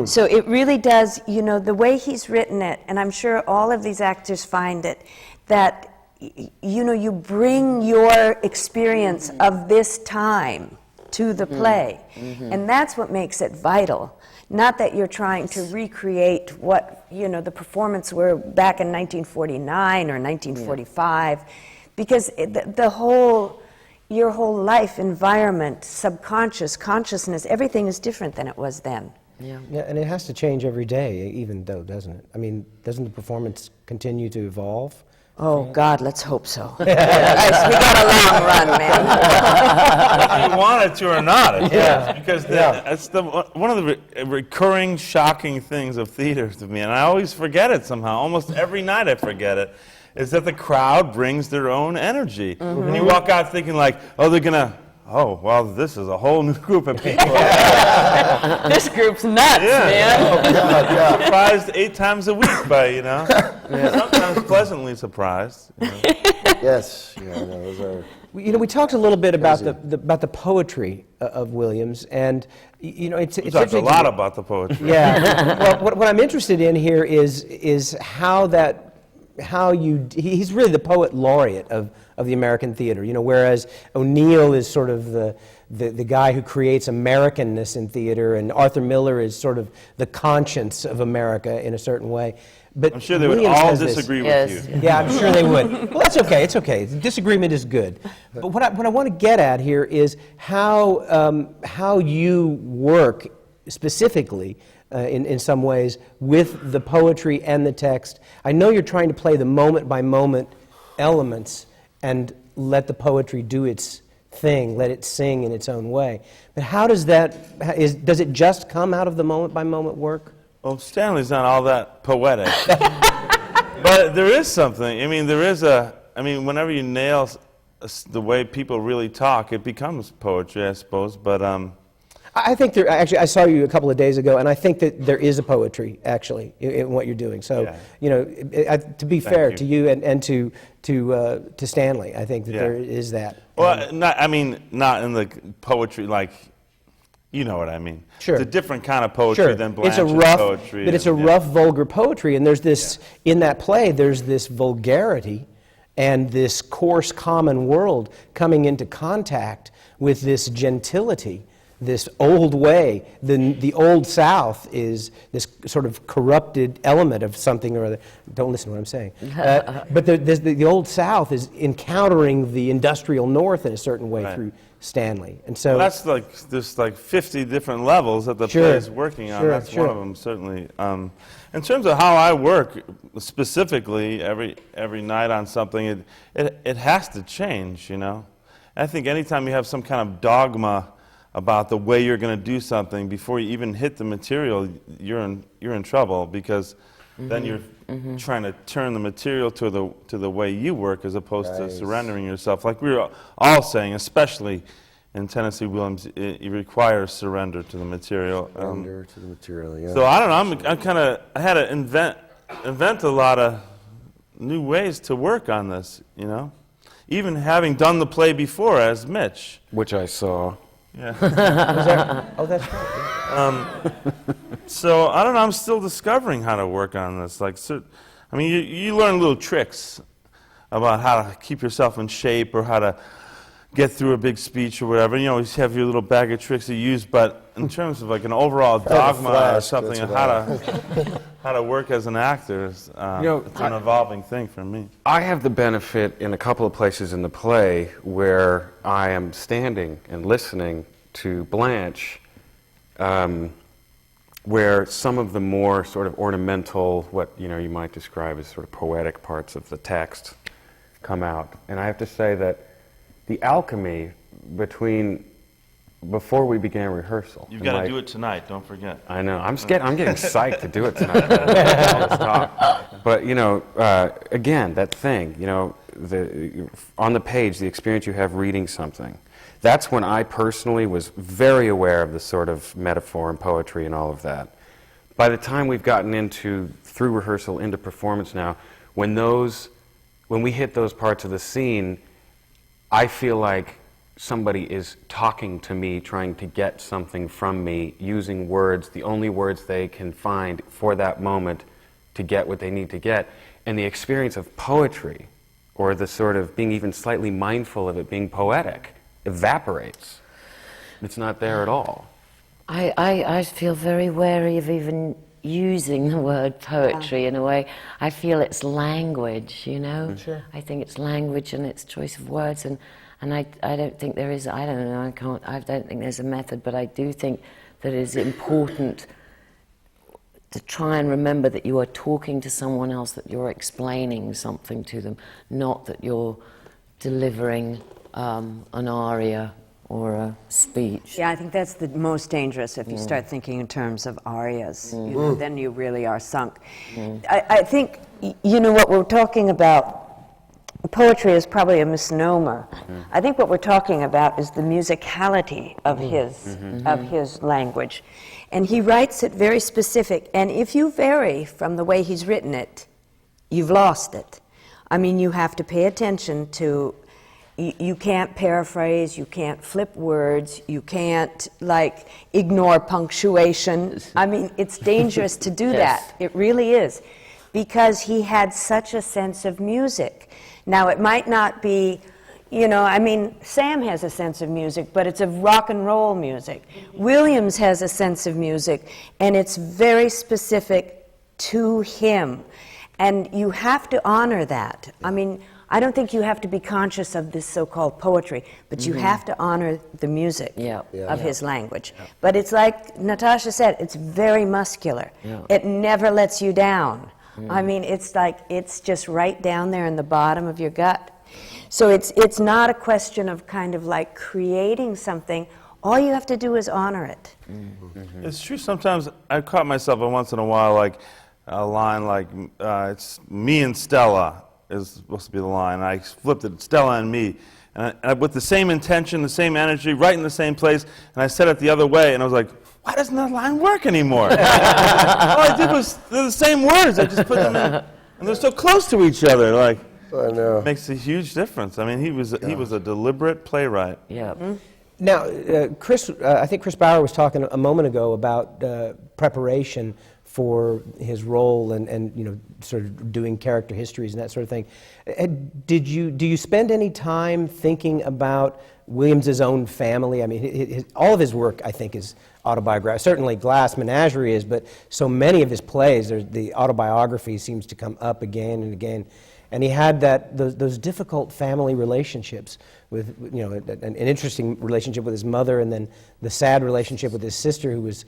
S9: So it really does, the way he's written it, and I'm sure all of these actors find it, that, you bring your experience of this time to the play. And that's what makes it vital. Not that you're trying to recreate what, the performance were back in 1949 or 1945, because your whole life, environment, subconscious, consciousness, everything is different than it was then.
S4: Yeah, and it has to change every day, even though, doesn't it? I mean, doesn't the performance continue to evolve?
S9: Oh, God, let's hope so. We got a long run, man.
S7: Whether you want it to or not, because it's one of the recurring shocking things of theater to me, and I always forget it somehow. Almost every night I forget it. Is that the crowd brings their own energy. And you walk out thinking like, this is a whole new group of people.
S9: This group's nuts, man.
S7: Surprised 8 times a week by, sometimes pleasantly surprised.
S5: Yes. Those are.
S4: We talked a little bit about the poetry of Williams, and it's
S7: talked a lot about the poetry.
S4: Yeah. Well, what I'm interested in here is he's really the poet laureate of the American theater, whereas O'Neill is sort of the guy who creates Americanness in theater, and Arthur Miller is sort of the conscience of America in a certain way. But
S7: I'm sure they
S4: Williams
S7: would all
S4: has this.
S7: disagree with you.
S4: Yeah, I'm sure they would. Well, that's okay. It's okay. Disagreement is good. But what I want to get at here is how you work specifically in some ways with the poetry and the text. I know you're trying to play the moment-by-moment elements and let the poetry do its thing, let it sing in its own way. But how does that, does it just come out of the moment-by-moment work?
S7: Well, Stanley's not all that poetic. But there is something. I mean, whenever you nail the way people really talk, it becomes poetry, I suppose. But
S4: I think there, actually, I saw you a couple of days ago, and I think that there is a poetry, actually, in what you're doing. So,
S7: yeah.
S4: you know, to be fair
S7: you.
S4: to you and to Stanley, I think that there is that.
S7: Well, not in the poetry, like, you know what I mean.
S4: Sure.
S7: It's a different kind of poetry than Blanche's
S4: it's a rough,
S7: poetry.
S4: But it's a rough, vulgar poetry, and there's this, in that play, there's this vulgarity and this coarse common world coming into contact with this gentility, this old way. The Old South is this sort of corrupted element of something or other. Don't listen to what I'm saying. But the Old South is encountering the industrial North in a certain way through Stanley. And so
S7: that's like, there's like 50 different levels that the play is working on. That's one of them, certainly. In terms of how I work, specifically, every night on something, it has to change, you know. I think anytime you have some kind of dogma about the way you're going to do something before you even hit the material, you're in trouble, because then you're trying to turn the material to the way you work as opposed to surrendering yourself. Like we were all saying, especially in Tennessee Williams, it requires surrender to the material.
S5: Surrender to the material, yeah.
S7: So I don't know. I had to invent a lot of new ways to work on this. You know, even having done the play before as Mitch,
S6: Which I saw.
S7: yeah.
S4: oh, that's right.
S7: So I don't know. I'm still discovering how to work on this. Like, I mean, you learn little tricks about how to keep yourself in shape or how to get through a big speech or whatever. You always have your little bag of tricks you use. But in terms of like an overall dogma or something, and how to work as an actor, it's an evolving thing for me.
S6: I have the benefit in a couple of places in the play where I am standing and listening to Blanche, where some of the more sort of ornamental, what you might describe as sort of poetic parts of the text come out. And I have to say that the alchemy before we began rehearsal.
S7: You've got to do it tonight. Don't forget.
S6: I know. I'm getting psyched to do it tonight. All this talk. But again, that thing. On the page, the experience you have reading something. That's when I personally was very aware of the sort of metaphor and poetry and all of that. By the time we've gotten through rehearsal into performance now, when we hit those parts of the scene, I feel like somebody is talking to me, trying to get something from me, using words, the only words they can find for that moment to get what they need to get. And the experience of poetry, or the sort of being even slightly mindful of it being poetic, evaporates. It's not there at all.
S8: I feel very wary of even using the word poetry in a way. I feel it's language,
S4: Sure.
S8: I think it's language and its choice of words, and I don't think there is, I don't think there's a method, but I do think that it is important to try and remember that you are talking to someone else, that you're explaining something to them, not that you're delivering an aria or a speech.
S9: Yeah, I think that's the most dangerous if you start thinking in terms of arias. Then you really are sunk. I think, what we're talking about, poetry is probably a misnomer. I think what we're talking about is the musicality of his language. And he writes it very specific. And if you vary from the way he's written it, you've lost it. I mean, you have to pay attention to, you can't paraphrase, you can't flip words, you can't, ignore punctuation. I mean, it's dangerous to do that. It really is. Because he had such a sense of music. Now, it might not be, Sam has a sense of music, but it's of rock and roll music. Williams has a sense of music, and it's very specific to him. And you have to honor that. I mean, I don't think you have to be conscious of this so-called poetry, but you have to honor the music of his language. But it's like Natasha said, it's very muscular. It never lets you down. I mean, it's just right down there in the bottom of your gut. So it's not a question of kind of like creating something. All you have to do is honor it.
S7: Mm-hmm. It's true. Sometimes I caught myself once in a while, like a line like, it's me and Stella is supposed to be the line. I flipped it, Stella and me. And with the same intention, the same energy, right in the same place, and I said it the other way, and I was like, why doesn't that line work anymore? All I did was, they're the same words, I just put them in, and they're so close to each other, like,
S5: I know.
S7: it makes a huge difference. I mean, he was a deliberate playwright.
S8: Yeah.
S4: Mm-hmm. Now, Chris, I think Chris Bauer was talking a moment ago about preparation for his role and you know, sort of doing character histories and that sort of thing. Do you spend any time thinking about Williams's own family? I mean, all of his work, I think, is autobiographical. Certainly Glass Menagerie is, but so many of his plays, the autobiography seems to come up again and again. And he had those difficult family relationships with, you know, an interesting relationship with his mother, and then the sad relationship with his sister, who was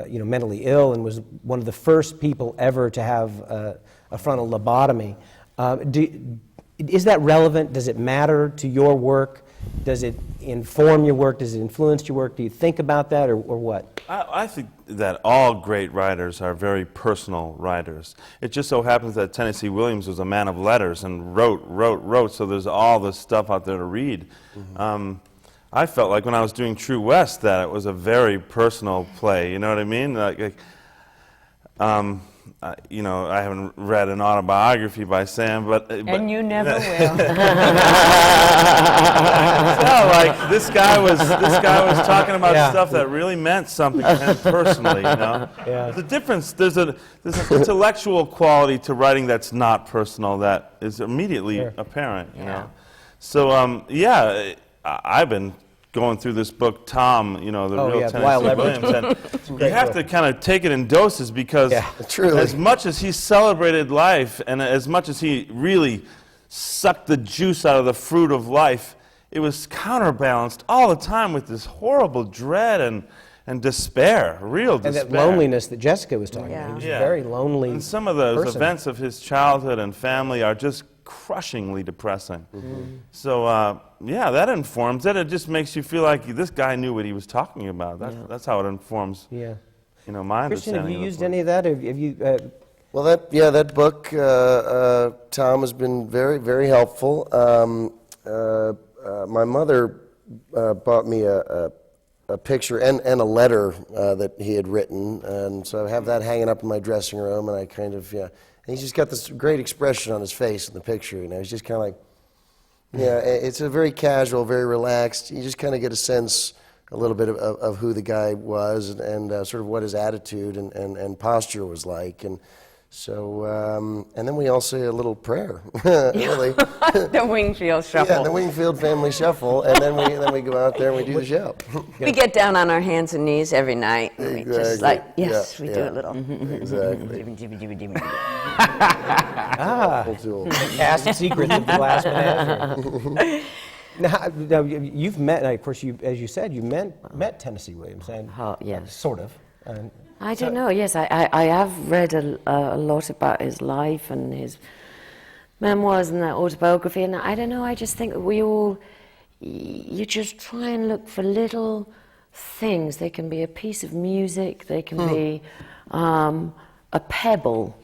S4: you know, mentally ill and was one of the first people ever to have a frontal lobotomy. Is that relevant? Does it matter to your work? Does it inform your work? Does it influence your work? Do you think about that, or what?
S7: I think that all great writers are very personal writers. It just so happens that Tennessee Williams was a man of letters and wrote, so there's all this stuff out there to read. Mm-hmm. I felt like when I was doing True West that it was a very personal play, you know what I mean? You know, I haven't read an autobiography by Sam, but
S2: and you never will.
S7: No, like this guy was talking about stuff that really meant something to him personally, you know.
S4: Yeah.
S7: There's a difference. There's an intellectual quality to writing that's not personal that is immediately apparent, you know. So yeah, I've been going through this book, Tom, you know, the real Tennessee Williams, and you have to kind of take it in doses because as much as he celebrated life and as much as he really sucked the juice out of the fruit of life, it was counterbalanced all the time with this horrible dread and despair, real despair.
S4: And that loneliness that Jessica was talking about. He was very lonely.
S7: And some of those events of his childhood and family are just crushingly depressing. Mm-hmm. So, yeah, that informs it. It just makes you feel like this guy knew what he was talking about. That's how it informs, you know, my
S4: Christian,
S7: understanding.
S4: have you used any of that? Have you?
S5: Well, that book, Tom, has been very, very helpful. My mother bought me a picture and a letter that he had written, and so I have that hanging up in my dressing room, and I kind of, and he's just got this great expression on his face in the picture, you know, he's just kind of like, it's a very casual, very relaxed, you just kind of get a sense a little bit of who the guy was and sort of what his attitude and posture was like, and so, and then we all say a little prayer, really.
S9: The Wingfield Shuffle.
S5: Yeah, the Wingfield family shuffle, and then we go out there and we do the show.
S9: We get down on our hands and knees every night. And we just like, we do a little.
S5: Exactly.
S4: Cast secrets of the Glass Menagerie. Now, you've met, of course, as you said, you met Tennessee Williams, and
S8: yes.
S4: Sort of.
S8: I don't know, yes, I have read a lot about his life and his memoirs and that autobiography, and I don't know, I just think you just try and look for little things. They can be a piece of music, they can be a pebble,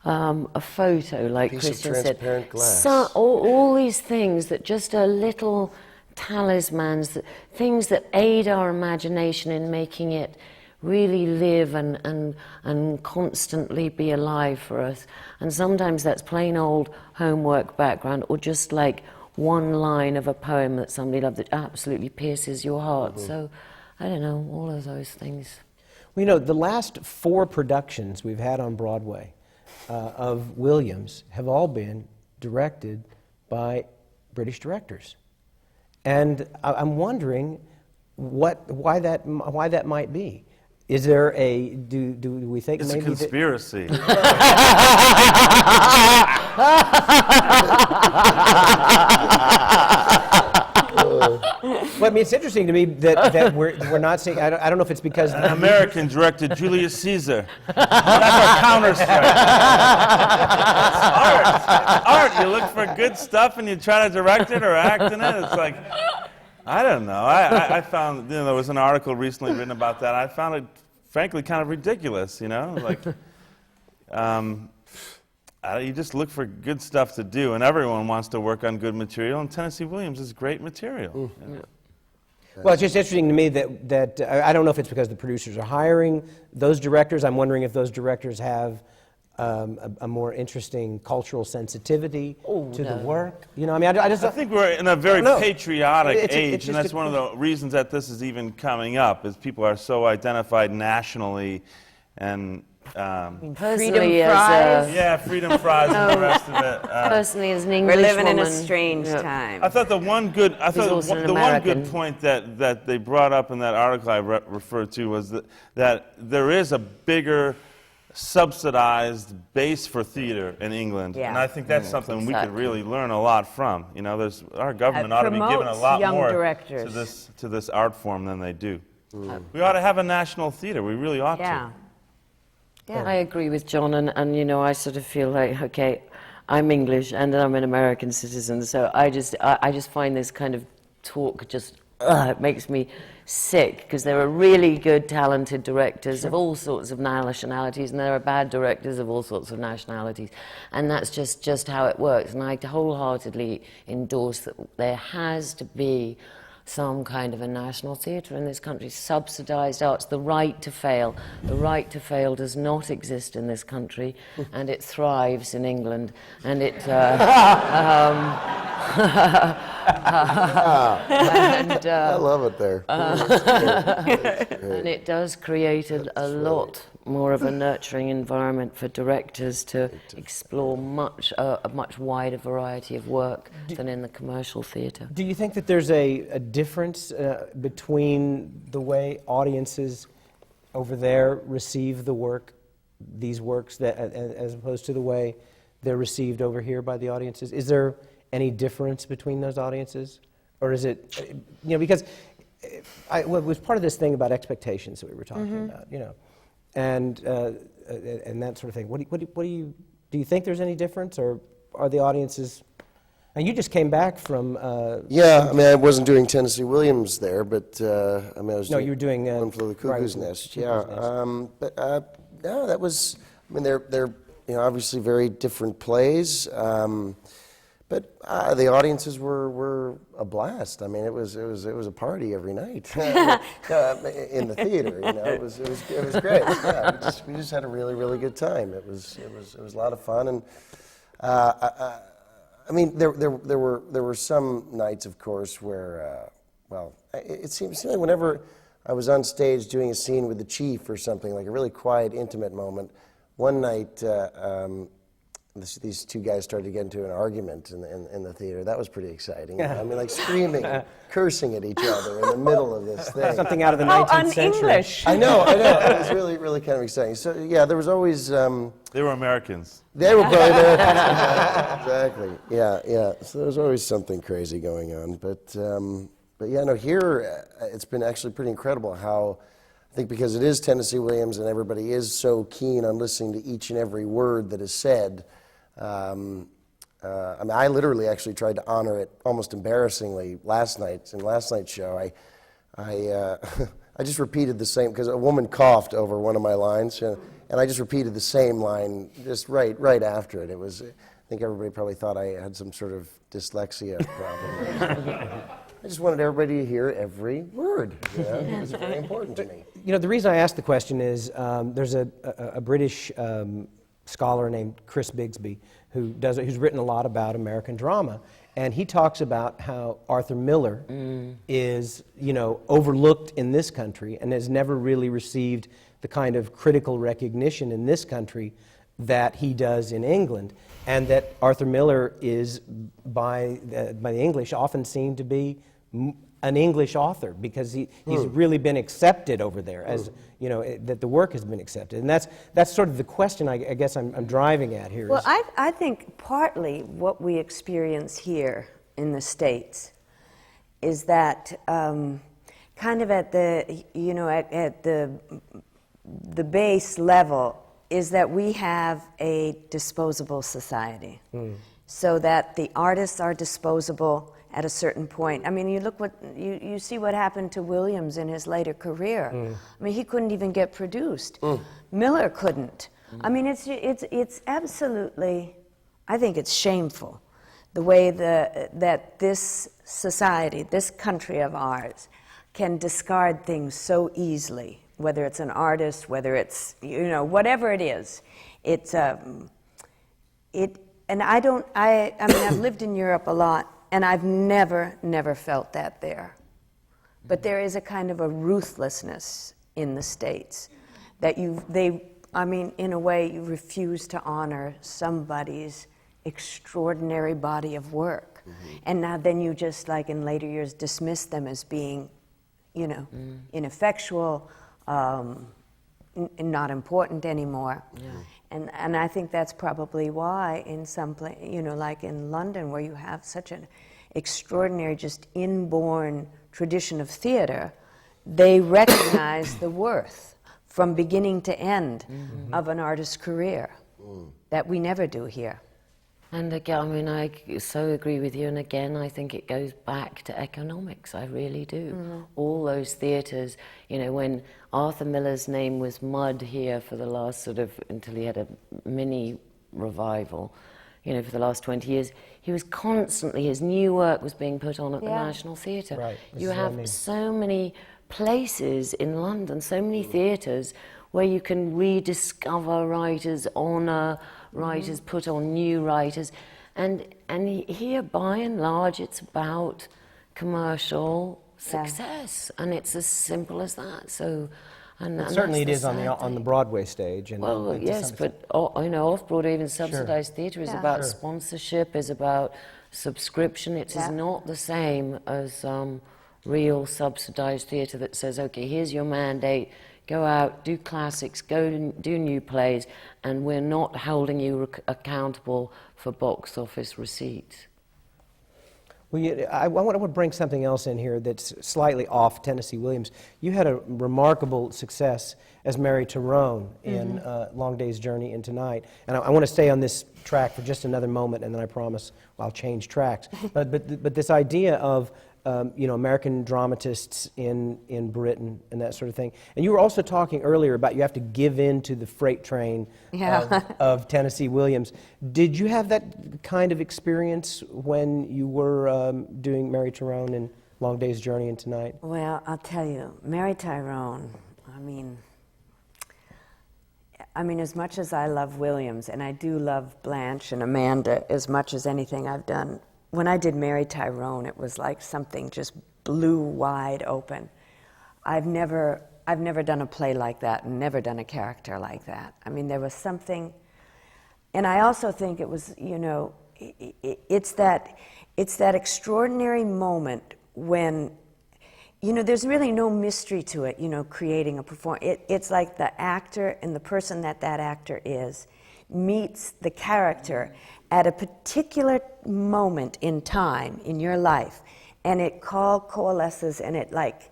S8: a photo, like Christian said.
S5: Transparent glass.
S8: All these things that just are little talismans, things that aid our imagination in making it really live and constantly be alive for us. And sometimes that's plain old homework background, or just like one line of a poem that somebody loved that absolutely pierces your heart. So, I don't know, all of those things.
S4: Well, you know, the last 4 productions we've had on Broadway of Williams have all been directed by British directors. And I'm wondering why that might be. Is there do we think
S7: it's
S4: maybe...
S7: It's a conspiracy.
S4: Well, I mean, it's interesting to me that we're not seeing. I don't know if it's because
S7: An American directed Julius Caesar. That's our counter-strike. It's art. You look for good stuff and you try to direct it or act in it. It's like, I don't know. I found, there was an article recently written about that. I found it, frankly, kind of ridiculous, Like, you just look for good stuff to do, and everyone wants to work on good material, and Tennessee Williams is great material.
S4: Well, it's just interesting to me that I don't know if it's because the producers are hiring those directors. I'm wondering if those directors have a more interesting cultural sensitivity to the work. I
S7: think we're in a very patriotic age,
S4: it's
S7: and that's one of the reasons that this is even coming up, is people are so identified nationally, and
S8: Freedom
S7: fries. Freedom fries and the rest of it.
S8: Personally, as an English
S9: We're living
S8: woman,
S9: in a strange time.
S7: I thought the one good point that they brought up in that article I referred to was that there is a bigger subsidized base for theater in England, and I think that's something we could really learn a lot from. Our government ought to be given a lot more to this art form than they do. We ought to have a national theater. We really ought to.
S8: Yeah, I agree with John, and I sort of feel like, okay, I'm English and I'm an American citizen, so I just find this kind of talk just it makes me sick, because there are really good, talented directors of all sorts of nationalities, and there are bad directors of all sorts of nationalities, and that's just how it works. And I wholeheartedly endorse that there has to be some kind of a national theatre in this country, subsidised arts, the right to fail. The right to fail does not exist in this country, and it thrives in England, and it
S5: I love it there.
S8: And it does create a lot more of a nurturing environment for directors to explore a much wider variety of work than in the commercial theatre.
S4: Do you think that there's a difference between the way audiences over there receive the work, these works, as opposed to the way they're received over here by the audiences? Is there any difference between those audiences? Or is it, because it was part of this thing about expectations that we were talking about, and that sort of thing. Do you think there's any difference, or are the audiences? And you just came back from.
S5: I wasn't doing Tennessee Williams there, but I was.
S4: No, you were doing
S5: One Flew the Cuckoo's Nest. That was. They're obviously very different plays, but the audiences were a blast. It was a party every night in the theater. It was great. Yeah, we just had a really good time. It was a lot of fun, and there were some nights, of course, where it seemed like whenever I was on stage doing a scene with the chief or something, like a really quiet, intimate moment. One night, these two guys started to get into an argument in the theater. That was pretty exciting. Like screaming, cursing at each other in the middle of this thing.
S4: Something out of the 19th century.
S9: Un-English.
S5: I know. It was really kind of exciting. So yeah, there was always.
S7: They were Americans.
S5: They were probably Americans. Exactly. Yeah. So there was always something crazy going on. But here it's been actually pretty incredible how. I think because it is Tennessee Williams and everybody is so keen on listening to each and every word that is said. I literally actually tried to honor it almost embarrassingly last night's show. I just repeated the same, because a woman coughed over one of my lines, and I just repeated the same line just right after it. It was, I think everybody probably thought I had some sort of dyslexia problem. I just wanted everybody to hear every word. It was very important to me.
S4: The reason I asked the question is there's a British scholar named Chris Bigsby who's written a lot about American drama, and he talks about how Arthur Miller is overlooked in this country and has never really received the kind of critical recognition in this country that he does in England, and that Arthur Miller is by the English often seen to be an English author, because he's really been accepted over there, as that the work has been accepted, and that's sort of the question I guess I'm driving at here.
S9: Well, I think partly what we experience here in the States is that kind of at the, you know, at the base level is that we have a disposable society. So that the artists are disposable at a certain point. I mean, you look what you see what happened to Williams in his later career. I mean, he couldn't even get produced. Miller couldn't. I mean, it's absolutely, I think it's shameful the way that this society, this country of ours, can discard things so easily. Whether it's an artist, whether it's, you know, whatever it is, it's And I mean, I've lived in Europe a lot, and I've never felt that there. But there is a kind of a ruthlessness in the States that I mean, in a way, you refuse to honor somebody's extraordinary body of work. And now then you just, like in later years, dismiss them as being, you know, ineffectual, not important anymore. And I think that's probably why in some you know, like in London, where you have such an extraordinary, just inborn tradition of theater, they recognize the worth from beginning to end of an artist's career that we never do here.
S8: And again, I mean, I so agree with you, and again, I think it goes back to economics, I really do. All those theatres, you know, when Arthur Miller's name was mud here for the last sort of, until he had a mini revival, you know, for the last 20 years, he was constantly, his new work was being put on at the National Theatre.
S4: Right.
S8: You have so many places in London, so many theatres where you can rediscover writers, honour writers, put on new writers, and here, by and large, it's about commercial success, and it's as simple as that. So, and
S4: certainly it is on the Broadway stage. And
S8: well, yes, but you know, off-Broadway, even subsidized theatre is about sponsorship, is about subscription. It is not the same as real subsidized theatre that says, okay, here's your mandate. Go out, do classics, go do new plays, and we're not holding you accountable for box office receipts.
S4: Well, I want to bring something else in here that's slightly off Tennessee Williams. You had a remarkable success as Mary Tyrone in Long Day's Journey into Night. And I want to stay on this track for just another moment, and then I promise I'll change tracks. But this idea of you know, American dramatists in Britain and that sort of thing. And you were also talking earlier about you have to give in to the freight train of Tennessee Williams. Did you have that kind of experience when you were doing Mary Tyrone and Long Day's Journey into Night?
S9: Well, I'll tell you, Mary Tyrone, I mean, as much as I love Williams, and I do love Blanche and Amanda as much as anything I've done, when I did Mary Tyrone, it was like something just blew wide open. I've never done a play like that, and never done a character like that. I mean, there was something, and I also think it was, you know, it's that extraordinary moment when, you know, there's really no mystery to it, you know, creating a performance. It's like the actor and the person that actor is meets the character at a particular moment in time in your life, and it coalesces, and it like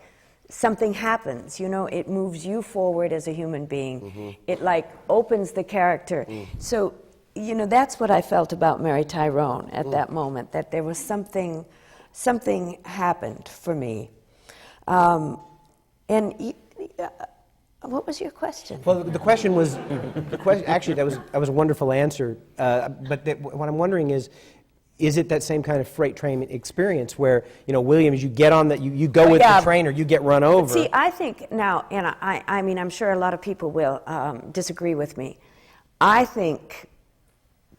S9: something happens, you know, it moves you forward as a human being. It like opens the character. So, you know, that's what I felt about Mary Tyrone at that moment, that there was something happened for me. What was your question?
S4: Well, the question was, actually, that was a wonderful answer. But what I'm wondering is it that same kind of freight train experience where, you know, Williams, you get on that, you go with the train or you get run over?
S9: See, I think now, and I mean, I'm sure a lot of people will disagree with me. I think,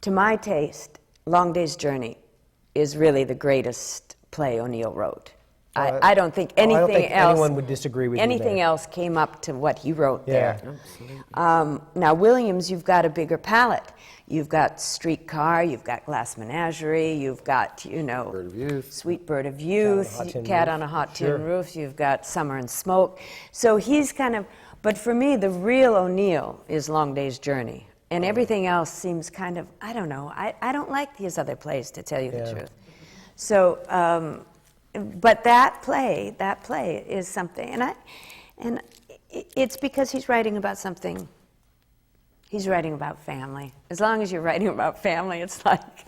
S9: to my taste, Long Day's Journey is really the greatest play O'Neill wrote. I don't think anything
S4: I don't think
S9: else.
S4: Anyone would disagree with
S9: anything
S4: you
S9: else came up to what he wrote there.
S8: Absolutely.
S9: Now Williams, you've got a bigger palette. You've got Streetcar, you've got Glass Menagerie, you've got, you know,
S5: Bird of Youth.
S9: Sweet Bird of Youth, Cat on a Hot Tin Roof. You've got Summer and Smoke. So he's kind of. But for me, the real O'Neill is Long Day's Journey, and everything else seems kind of. I don't know. I don't like these other plays, to tell you the truth. So. but that play is something, and it's because he's writing about something. He's writing about family. As long as you're writing about family, it's like,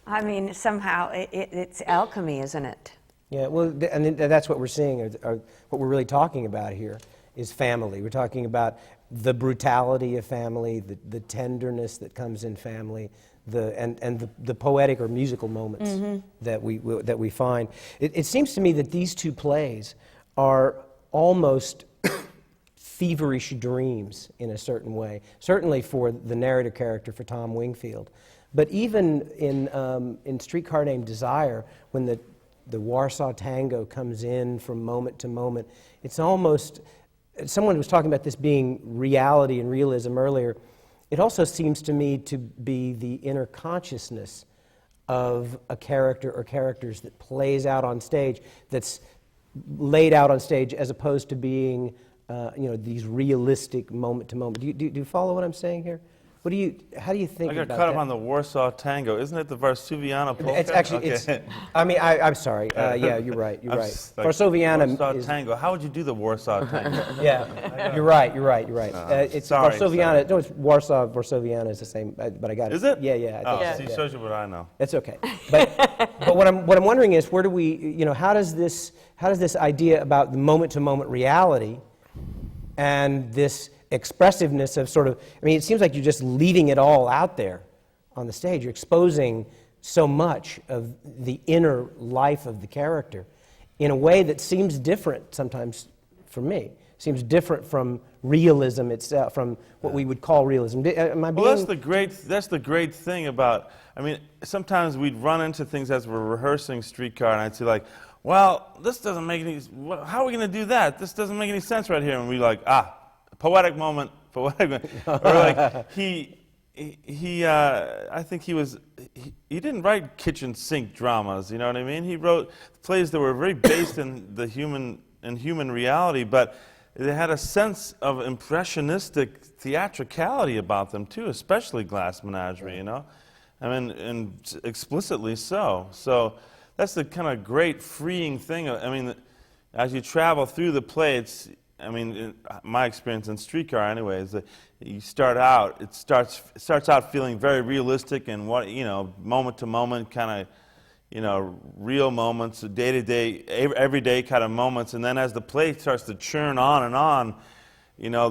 S9: I mean, somehow it's alchemy, isn't it?
S4: Yeah, well, and that's what we're seeing, or what we're really talking about here is family. We're talking about the brutality of family, the tenderness that comes in family, the poetic or musical moments that we find. It seems to me that these two plays are almost feverish dreams in a certain way, certainly for the narrative character, for Tom Wingfield. But even in Streetcar Named Desire, when the Warsaw Tango comes in from moment to moment, it's almost, someone was talking about this being reality and realism earlier. It also seems to me to be the inner consciousness of a character or characters that plays out on stage, that's laid out on stage, as opposed to being these realistic moment to moment. Do you follow what I'm saying here? How do you think about that?
S7: I got caught up on the Warsaw Tango. Isn't it the Varsoviana polka?
S4: It's actually,
S7: okay.
S4: I'm sorry. Yeah, you're right. You're right.
S7: Like,
S4: Varsoviana
S7: Warsaw
S4: is,
S7: Tango. How would you do the Warsaw Tango?
S4: yeah, you're right. It's
S7: sorry,
S4: Varsoviana.
S7: sorry.
S4: No, it's Warsaw. Varsoviana is the same, but I got it.
S7: Is it?
S4: Yeah. I think
S7: See, shows you what I know.
S4: It's okay. But what I'm wondering is, where do we, how does this idea about the moment-to-moment reality and this expressiveness of sort of, it seems like you're just leaving it all out there on the stage. You're exposing so much of the inner life of the character in a way that seems different sometimes for me. Seems different from realism itself, from what we would call realism. Am I being...
S7: Well, that's the great thing about, sometimes we'd run into things as we're rehearsing Streetcar, and I'd say like, well, this doesn't make any, how are we going to do that? This doesn't make any sense right here. And we're like, poetic moment. Or like, I think he didn't write kitchen sink dramas, you know what I mean? He wrote plays that were very based in human reality, but they had a sense of impressionistic theatricality about them too, especially Glass Menagerie, and explicitly so. So that's the kind of great freeing thing. As you travel through the play, it's, my experience in Streetcar anyway is that you start out, it starts out feeling very realistic and moment to moment kind of, real moments, day to day, everyday kind of moments, and then as the play starts to churn on and on,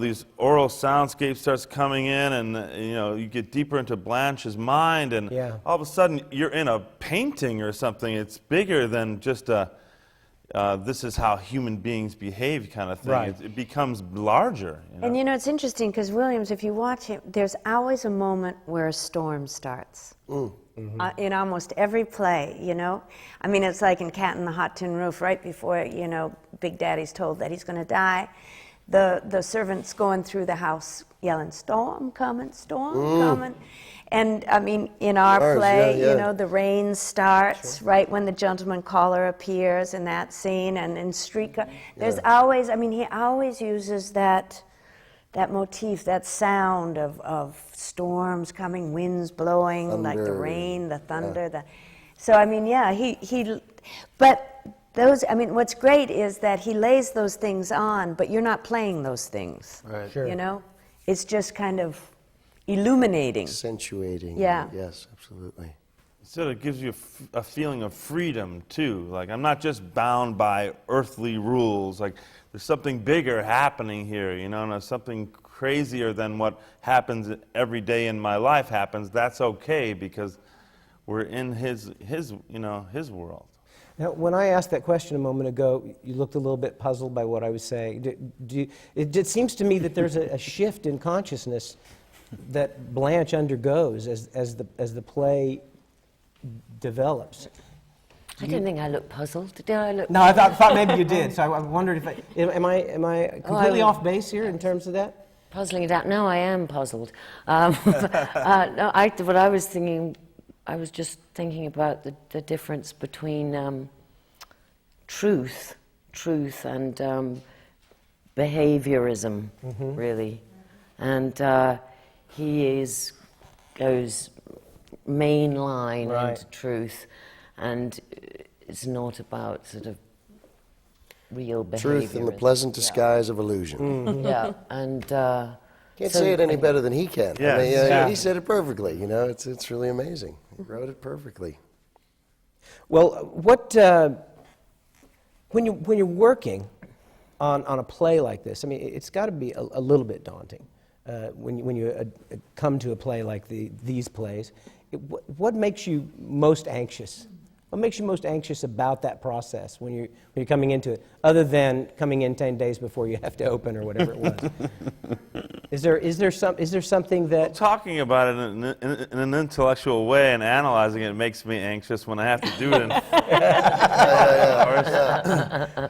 S7: these oral soundscapes starts coming in, and you get deeper into Blanche's mind, and all of a sudden you're in a painting or something. It's bigger than just a this is how human beings behave kind of thing.
S4: Right.
S7: It becomes larger.
S9: And it's interesting because Williams, if you watch him, there's always a moment where a storm starts. In almost every play, it's like in Cat in the Hot Tin Roof, right before, Big Daddy's told that he's going to die. The servant's going through the house yelling, storm coming, storm coming. And, in our play, the rain starts right when the gentleman caller appears in that scene, and in Streetcar, there's always, he always uses that motif, that sound of storms coming, winds blowing, thunder. Like the rain, the thunder. But those, what's great is that he lays those things on, but you're not playing those things.
S5: Right.
S4: Sure.
S9: It's just kind of illuminating.
S5: Accentuating.
S9: Yeah.
S5: Yes, absolutely.
S7: So it gives you a feeling of freedom too. Like, I'm not just bound by earthly rules. Like, there's something bigger happening here, and something crazier than what happens every day in my life happens. That's okay because we're in his world.
S4: Now, when I asked that question a moment ago, you looked a little bit puzzled by what I was saying. It seems to me that there's a shift in consciousness that Blanche undergoes as the play develops.
S8: I didn't think I looked puzzled. Did I look?
S4: No, I thought maybe you did. So I wondered am I completely off base here in terms of that?
S8: Puzzling it out. No, I am puzzled. No, what I was thinking, I was just thinking about the difference between truth and behaviorism, really, and he goes mainline into truth, and it's not about sort of real behavior.
S5: Truth in the pleasant disguise of illusion.
S8: Yeah, and
S5: Can't say it any better than he can.
S7: Yes.
S5: I mean,
S4: Yeah.
S5: he said it perfectly. You know, it's really amazing. He wrote it perfectly.
S4: Well, what when you're working on a play like this, I mean, it's got to be a little bit daunting when you come to a play like these plays. What makes you most anxious? What makes you most anxious about that process when you're coming into it, other than coming in 10 days before you have to open or whatever it was? Is there something that
S7: Talking about it in an intellectual way and analyzing it makes me anxious when I have to do it.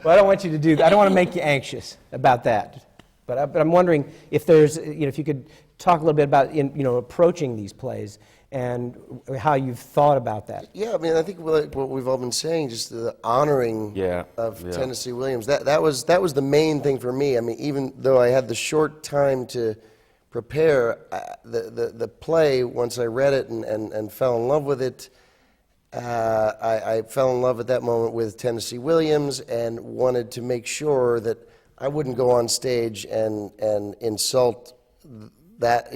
S4: Well, I don't want you to do that. I don't want to make you anxious about that. But I'm wondering if there's, if you could talk a little bit about, approaching these plays and how you've thought about that.
S5: Yeah, I mean, I think what we've all been saying, just the honoring of Tennessee Williams, that was the main thing for me. I mean, even though I had the short time to prepare, the play, once I read it and fell in love with it, I fell in love at that moment with Tennessee Williams and wanted to make sure that I wouldn't go on stage and insult that,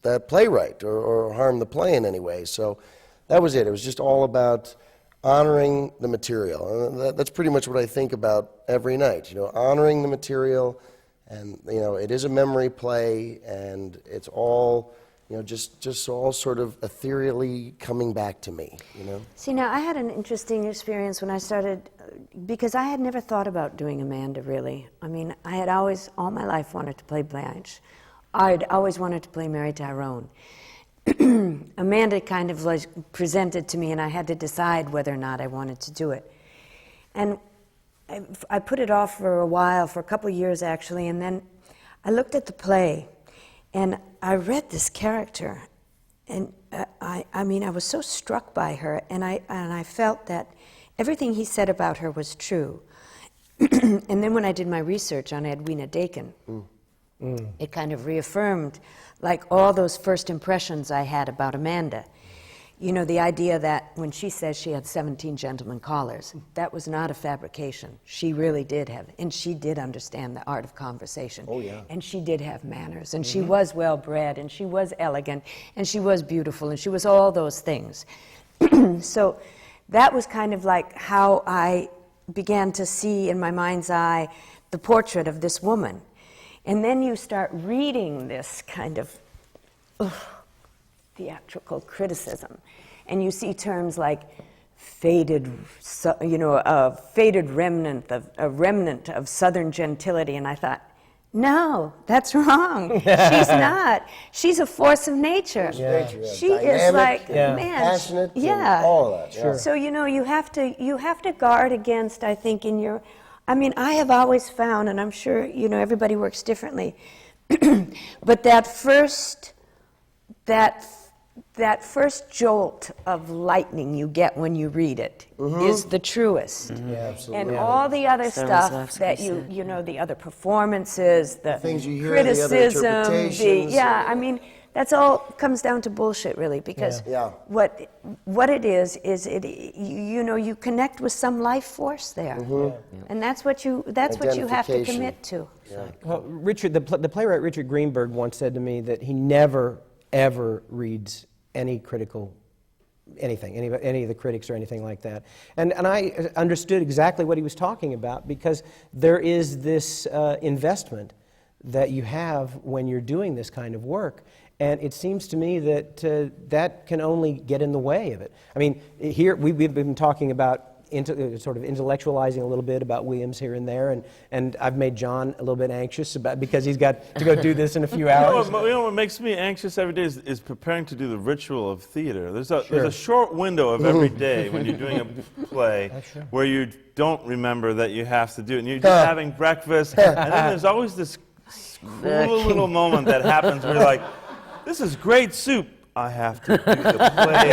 S5: that playwright or harm the play in any way. So that was it. It was just all about honoring the material. And that's pretty much what I think about every night, honoring the material. And, it is a memory play, and it's all, just all sort of ethereally coming back to me,
S9: See, now I had an interesting experience when I started, because I had never thought about doing Amanda, really. I mean, I had always, all my life, wanted to play Blanche. I'd always wanted to play Mary Tyrone. Amanda kind of was presented to me, and I had to decide whether or not I wanted to do it. And I put it off for a while, for a couple of years actually, and then I looked at the play, and I read this character, and I was so struck by her, and I felt that everything he said about her was true. And then when I did my research on Edwina Dakin, it kind of reaffirmed, like, all those first impressions I had about Amanda. The idea that when she says she had 17 gentlemen callers, that was not a fabrication. She really did have, and she did understand the art of conversation.
S5: Oh, yeah.
S9: And she did have manners, and she was well-bred, and she was elegant, and she was beautiful, and she was all those things. So that was kind of like how I began to see in my mind's eye the portrait of this woman. And then you start reading this kind of theatrical criticism, and you see terms like faded, a faded remnant of Southern gentility, and I thought, no, that's wrong. She's not. She's a force of nature. She is like, man,
S5: passionate,
S9: yeah,
S5: all of that.
S4: Sure.
S9: So you have to guard against, I think, in your. I mean, I have always found, and I'm sure everybody works differently, but that first jolt of lightning you get when you read it is the truest.
S5: Yeah, absolutely.
S9: And all the other stuff
S8: Stanislavski
S9: that
S8: said.
S9: the other performances, the
S5: things you hear, the other
S9: criticism,
S5: interpretations.
S9: I mean, that's all comes down to bullshit, really, because what it is you connect with some life force there, and that's what you have to commit to.
S5: Yeah.
S4: Well, Richard, the playwright Richard Greenberg once said to me that he never ever reads any critical anything, any of the critics or anything like that. And I understood exactly what he was talking about, because there is this investment that you have when you're doing this kind of work. And it seems to me that that can only get in the way of it. I mean, here we've been talking about sort of intellectualizing a little bit about Williams here and there, and I've made John a little bit anxious because he's got to go do this in a few hours.
S7: What makes me anxious every day is preparing to do the ritual of theater. There's a short window of every day when you're doing a play where you don't remember that you have to do it, and you're just having breakfast, and then there's always this cool little moment that happens where you're like, this is great soup. I have to do the play.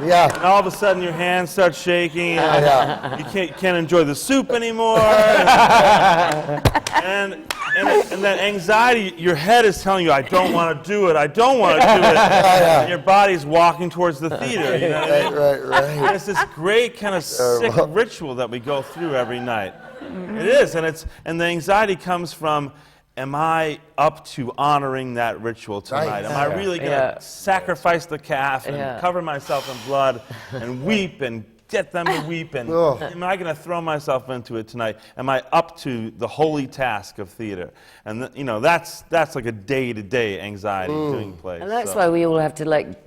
S5: Yeah.
S7: And all of a sudden your hands start shaking, and
S5: Yeah.
S7: you can't enjoy the soup anymore. and that anxiety, your head is telling you, I don't want to do it, I don't want to do it. And your body's walking towards the theater. You know what I mean?
S5: Right.
S7: And it's this great kind of sick ritual that we go through every night. It is, and the anxiety comes from, am I up to honoring that ritual tonight?
S5: Right.
S7: Am I really going to sacrifice the calf and cover myself in blood and weep and get them to weep? And am I going to throw myself into it tonight? Am I up to the holy task of theater? And that's like a day-to-day anxiety doing plays.
S8: And that's why we all have to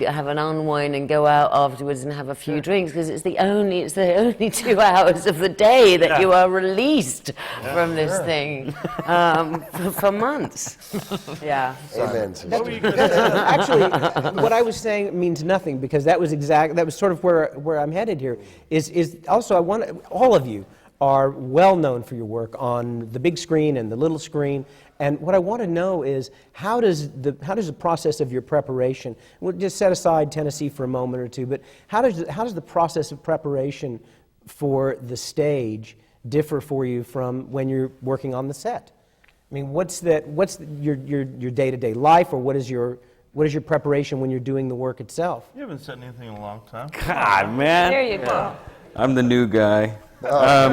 S8: have an unwind and go out afterwards and have a few drinks, because it's the only 2 hours of the day that you are released from this thing for months.
S5: Amen.
S4: Actually, what I was saying means nothing, because that was sort of where I'm headed here. Is also, I want all of you are well known for your work on the big screen and the little screen. And what I want to know is, how does the process of your preparation, we'll just set aside Tennessee for a moment or two, but how does the process of preparation for the stage differ for you from when you're working on the set? I mean, what's your day-to-day life, or what is your preparation when you're doing the work itself?
S7: You haven't said anything in a long time.
S6: God, man.
S8: There you go.
S6: I'm the new guy. I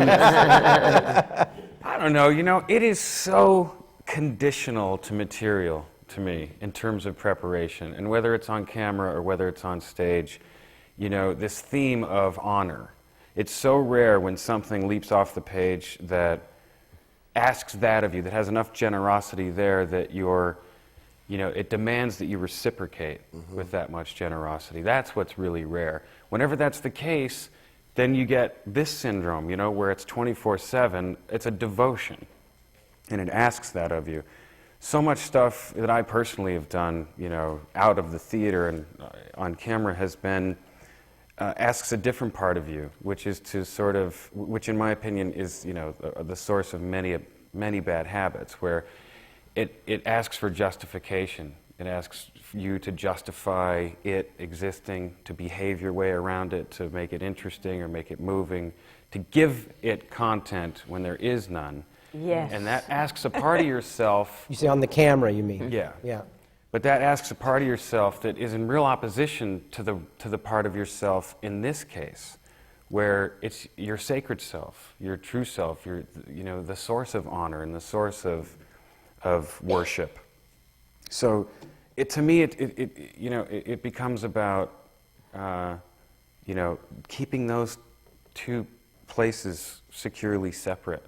S6: don't know, it is so conditional to material to me in terms of preparation, and whether it's on camera or whether it's on stage, this theme of honor. It's so rare when something leaps off the page that asks that of you, that has enough generosity there that it demands that you reciprocate with that much generosity. That's what's really rare. Whenever that's the case, then you get this syndrome, where it's 24/7, it's a devotion, and it asks that of you. So much stuff that I personally have done, out of the theater and on camera has been, asks a different part of you, which is to which in my opinion is, the source of many bad habits, where it asks for justification. It asks you to justify it existing, to behave your way around it, to make it interesting or make it moving, to give it content when there is none.
S9: Yes.
S6: And that asks a part of yourself.
S4: You say on the camera, you mean?
S6: Yeah.
S4: Yeah.
S6: But that asks a part of yourself that is in real opposition to the part of yourself in this case, where it's your sacred self, your true self, the source of honor and the source of worship. So, to me, it becomes about, keeping those two places securely separate,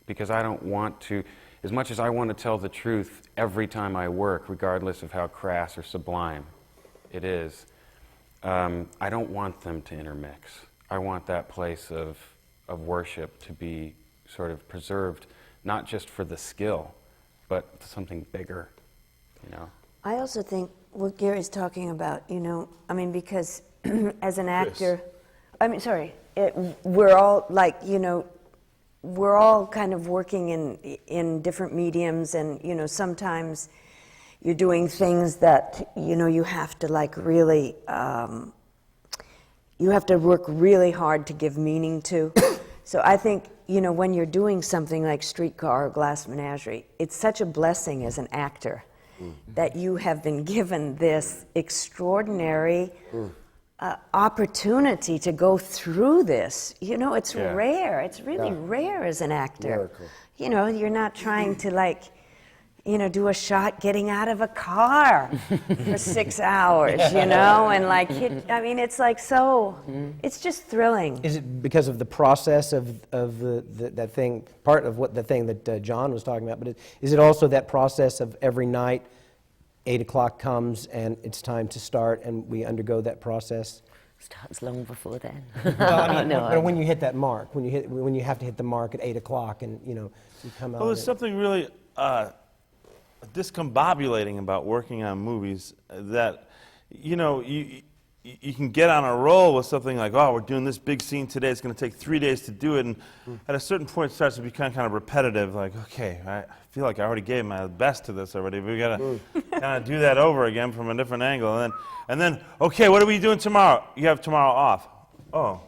S6: because I don't want to, as much as I want to tell the truth every time I work, regardless of how crass or sublime it is, I don't want them to intermix. I want that place of worship to be sort of preserved, not just for the skill, but something bigger,
S9: I also think what Gary's talking about, because as an actor, we're all we're all kind of working in different mediums, and sometimes you're doing things that you have to really you have to work really hard to give meaning to. So I think when you're doing something like Streetcar or Glass Menagerie, it's such a blessing as an actor that you have been given this extraordinary opportunity to go through this. It's rare. It's really rare as an actor. Miracle. You're not trying to do a shot getting out of a car for 6 hours, and it's it's just thrilling.
S4: Is it because of the process of that thing, part of the thing that John was talking about, but is it also that process of every night, 8 o'clock comes and it's time to start, and we undergo that process?
S8: Starts long before then.
S4: But when you hit that mark, when you have to hit the mark at 8 o'clock, and you come out.
S7: Well, there's something really discombobulating about working on movies that, you can get on a roll with something like, oh, we're doing this big scene today. It's going to take 3 days to do it. And at a certain point, it starts to become kind of repetitive. Like, okay, I feel like I already gave my best to this already. But we got to kind of do that over again from a different angle. And then, okay, what are we doing tomorrow? You have tomorrow off. Oh,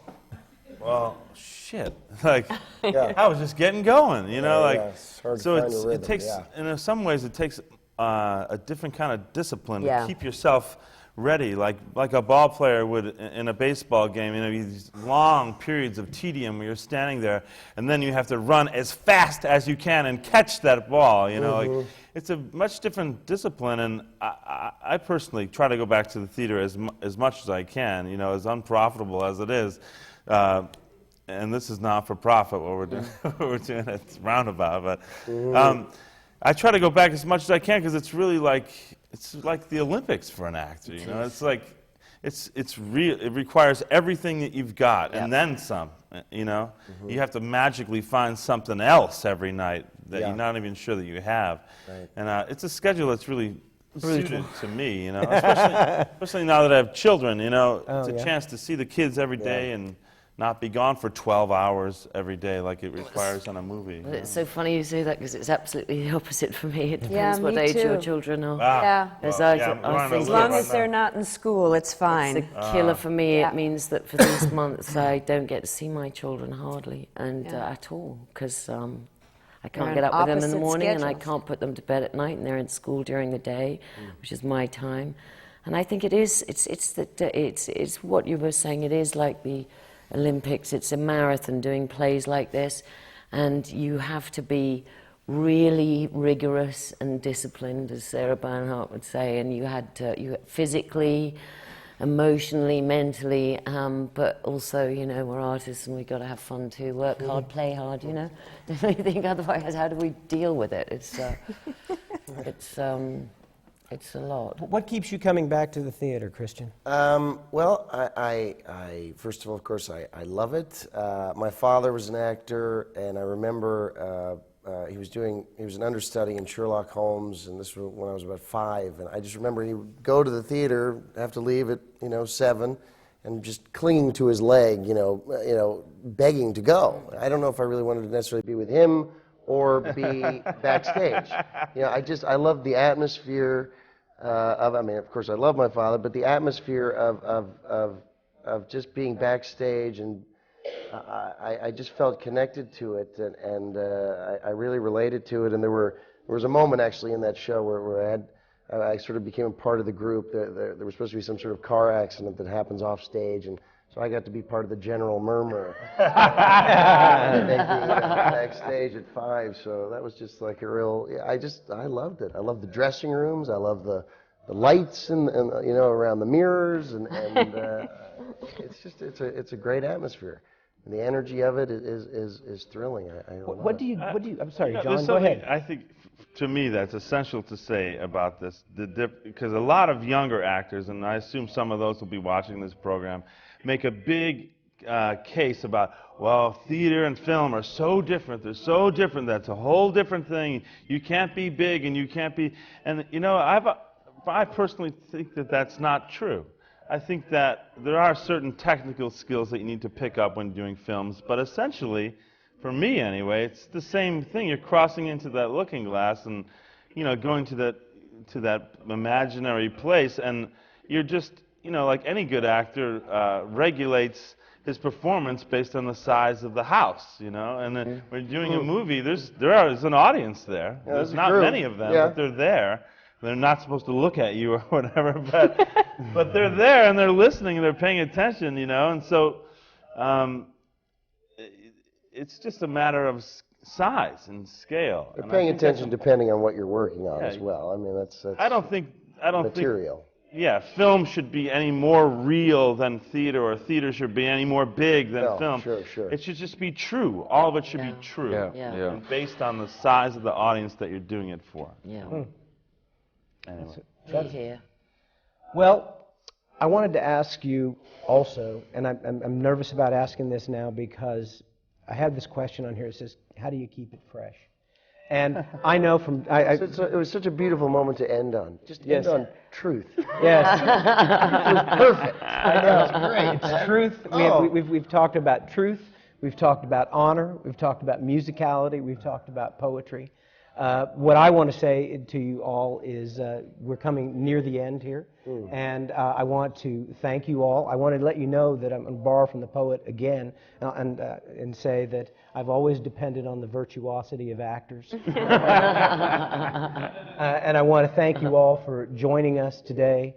S7: well, shit. Like, I was just getting going, you know?
S5: It's hard to find a rhythm,
S7: it takes, in some ways, it takes a different kind of discipline to keep yourself ready, like a ball player would in a baseball game. You know, these long periods of tedium where you're standing there, and then you have to run as fast as you can and catch that ball. You know, like it's a much different discipline. And I personally try to go back to the theater as much as I can. You know, as unprofitable as it is. And this is not for profit what we're doing. We're doing at Roundabout, but I try to go back as much as I can because it's really like. It's like the Olympics for an actor, you know. It's like, it's real. It requires everything that you've got and then some. You know, you have to magically find something else every night that you're not even sure that you have. Right. And it's a schedule that's really suited to me, you know. Especially now that I have children, you know. It's a chance to see the kids every day and not be gone for 12 hours every day like it requires on a movie.
S8: Well, it's so funny you say that because it's absolutely the opposite for me. It depends what age your children are. As
S9: long as they're not in school, it's fine.
S8: It's a killer for me. It means that for these months I don't get to see my children hardly and at all because I can't get up with them in the morning and I can't put them to bed at night and they're in school during the day, which is my time. And I think it's what you were saying. It is like the Olympics. It's a marathon doing plays like this, and you have to be really rigorous and disciplined, as Sarah Bernhardt would say, and you physically, emotionally, mentally, but also, you know, we're artists and we've got to have fun too. Work hard, play hard, you know. I think otherwise, how do we deal with it? It's a lot.
S4: What keeps you coming back to the theater, Christian?
S5: Well, I first of all, of course, I love it. My father was an actor, and I remember he was an understudy in Sherlock Holmes, and this was when I was about 5. And I just remember he would go to the theater, have to leave at 7, and just clinging to his leg, begging to go. I don't know if I really wanted to necessarily be with him or be backstage. I loved the atmosphere. Of course, I love my father, but the atmosphere of just being backstage, and I just felt connected to it, and I really related to it. And there was a moment actually in that show where I sort of became a part of the group. There was supposed to be some sort of car accident that happens off stage, and so I got to be part of the general murmur backstage at 5. So that was just like a real. I loved it. I loved the dressing rooms. I loved the lights and around the mirrors, and it's a great atmosphere. And the energy of it is thrilling.
S4: What do you? I'm sorry, John. Go ahead.
S7: I think, to me, that's essential to say about this, because a lot of younger actors, and I assume some of those will be watching this program, make a big case about, well, theater and film are so different. They're so different. That's a whole different thing. You can't be big, and you can't be. And I personally think that that's not true. I think that there are certain technical skills that you need to pick up when doing films, but essentially, for me anyway, it's the same thing. You're crossing into that looking glass and, going to that imaginary place, and you're just, like any good actor, regulates his performance based on the size of the house, and then when you're doing a movie, there's an audience there.
S5: Yeah,
S7: there's not many of them, but they're there. They're not supposed to look at you or whatever, but they're there and they're listening and they're paying attention, and so it's just a matter of size and scale.
S5: They're paying attention depending on what you're working on as well. I mean, that's
S7: I don't think
S5: material.
S7: Film should be any more real than theater, or theater should be any more big than film.
S5: Sure.
S7: It should just be true. All of it should be true. And based on the size of the audience that you're doing it for.
S8: Anyway.
S4: Well, I wanted to ask you also, and I'm nervous about asking this now because I have this question on here that says, how do you keep it fresh? And I know from...
S5: It was such a beautiful moment to end on. Just
S4: Yes.
S5: end on truth.
S4: Yes.
S5: It was perfect. I know, it's great.
S4: It's truth. We've talked about truth. We've talked about honor. We've talked about musicality. We've talked about poetry. What I want to say to you all is we're coming near the end here, and I want to thank you all. I want to let you know that I'm going to borrow from the poet again and say that I've always depended on the virtuosity of actors. And I want to thank you all for joining us today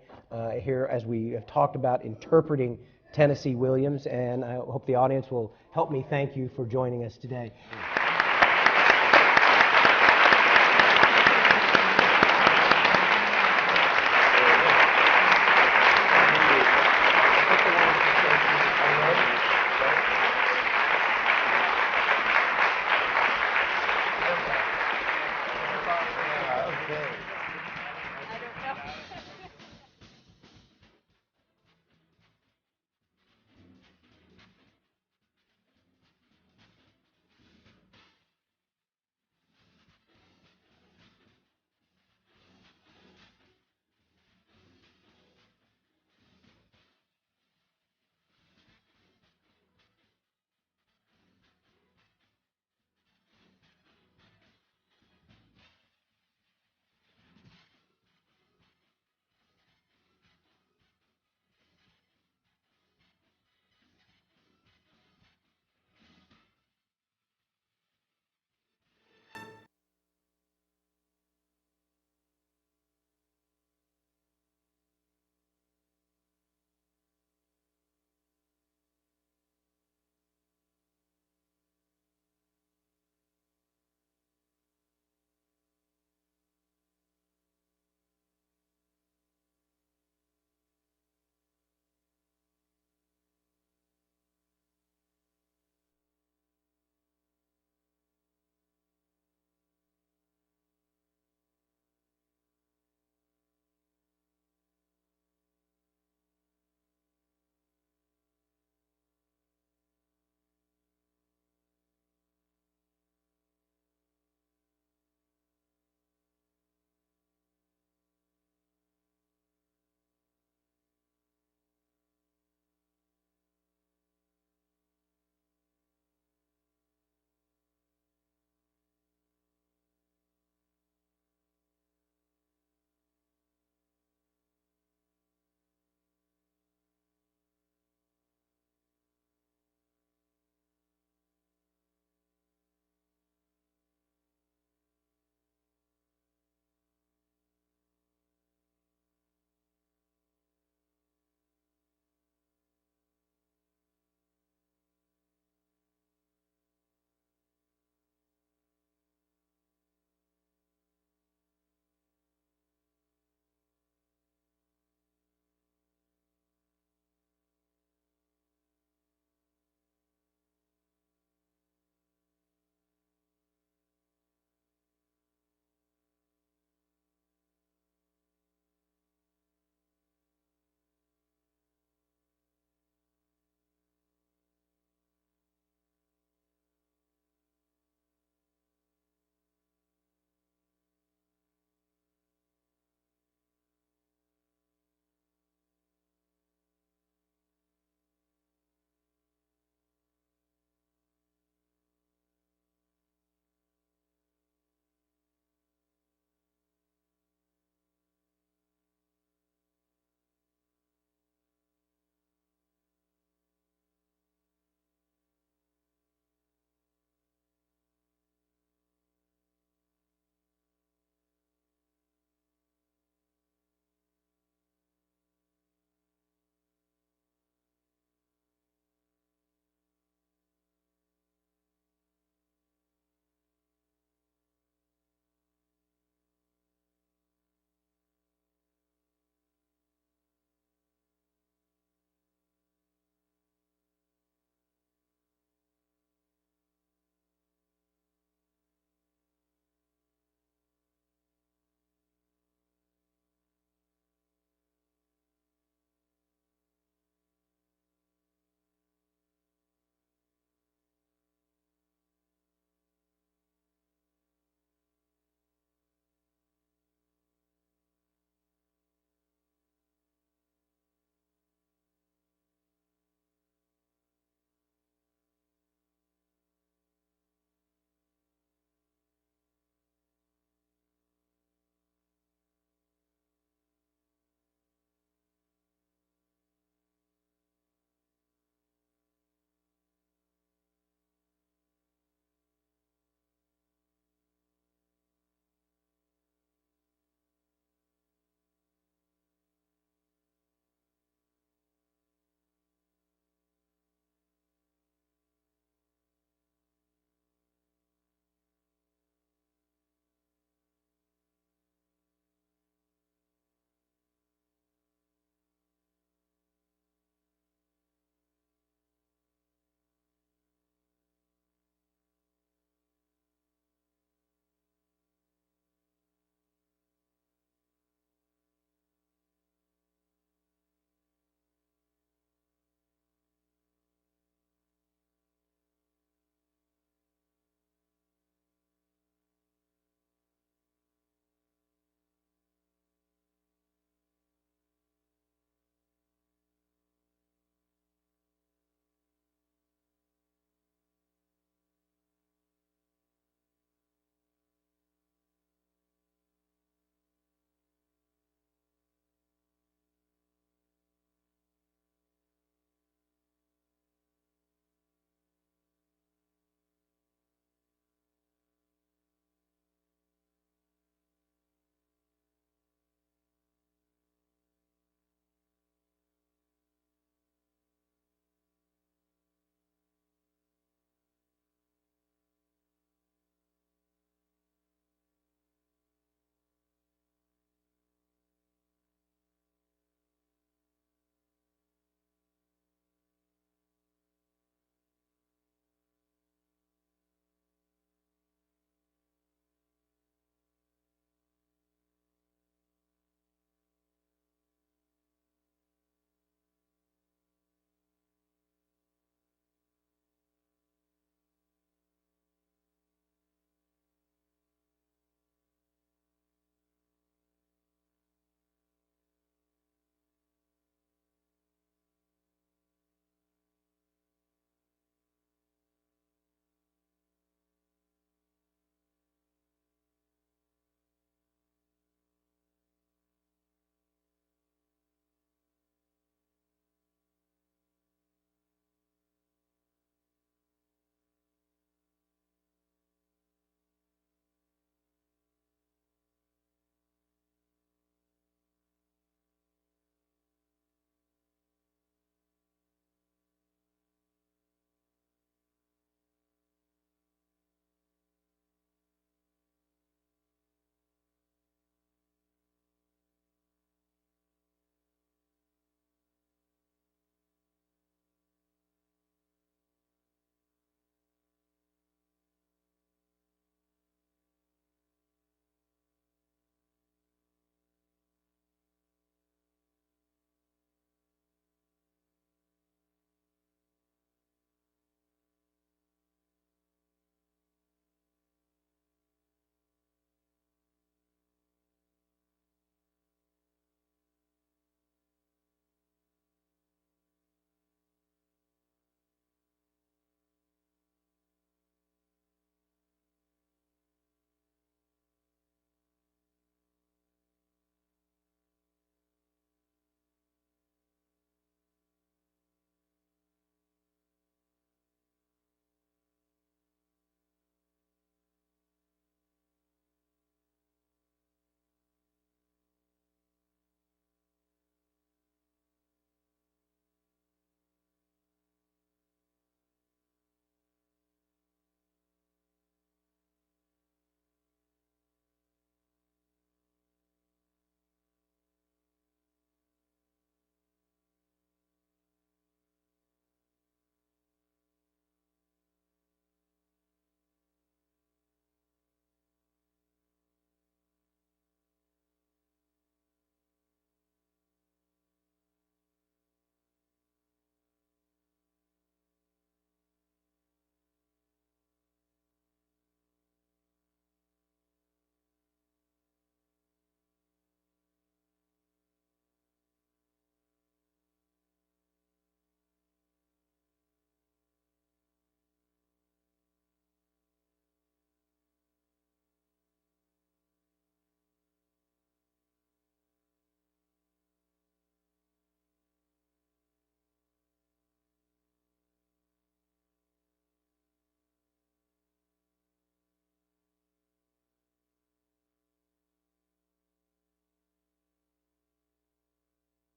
S4: here as we have talked about interpreting Tennessee Williams, and I hope the audience will help me thank you for joining us today.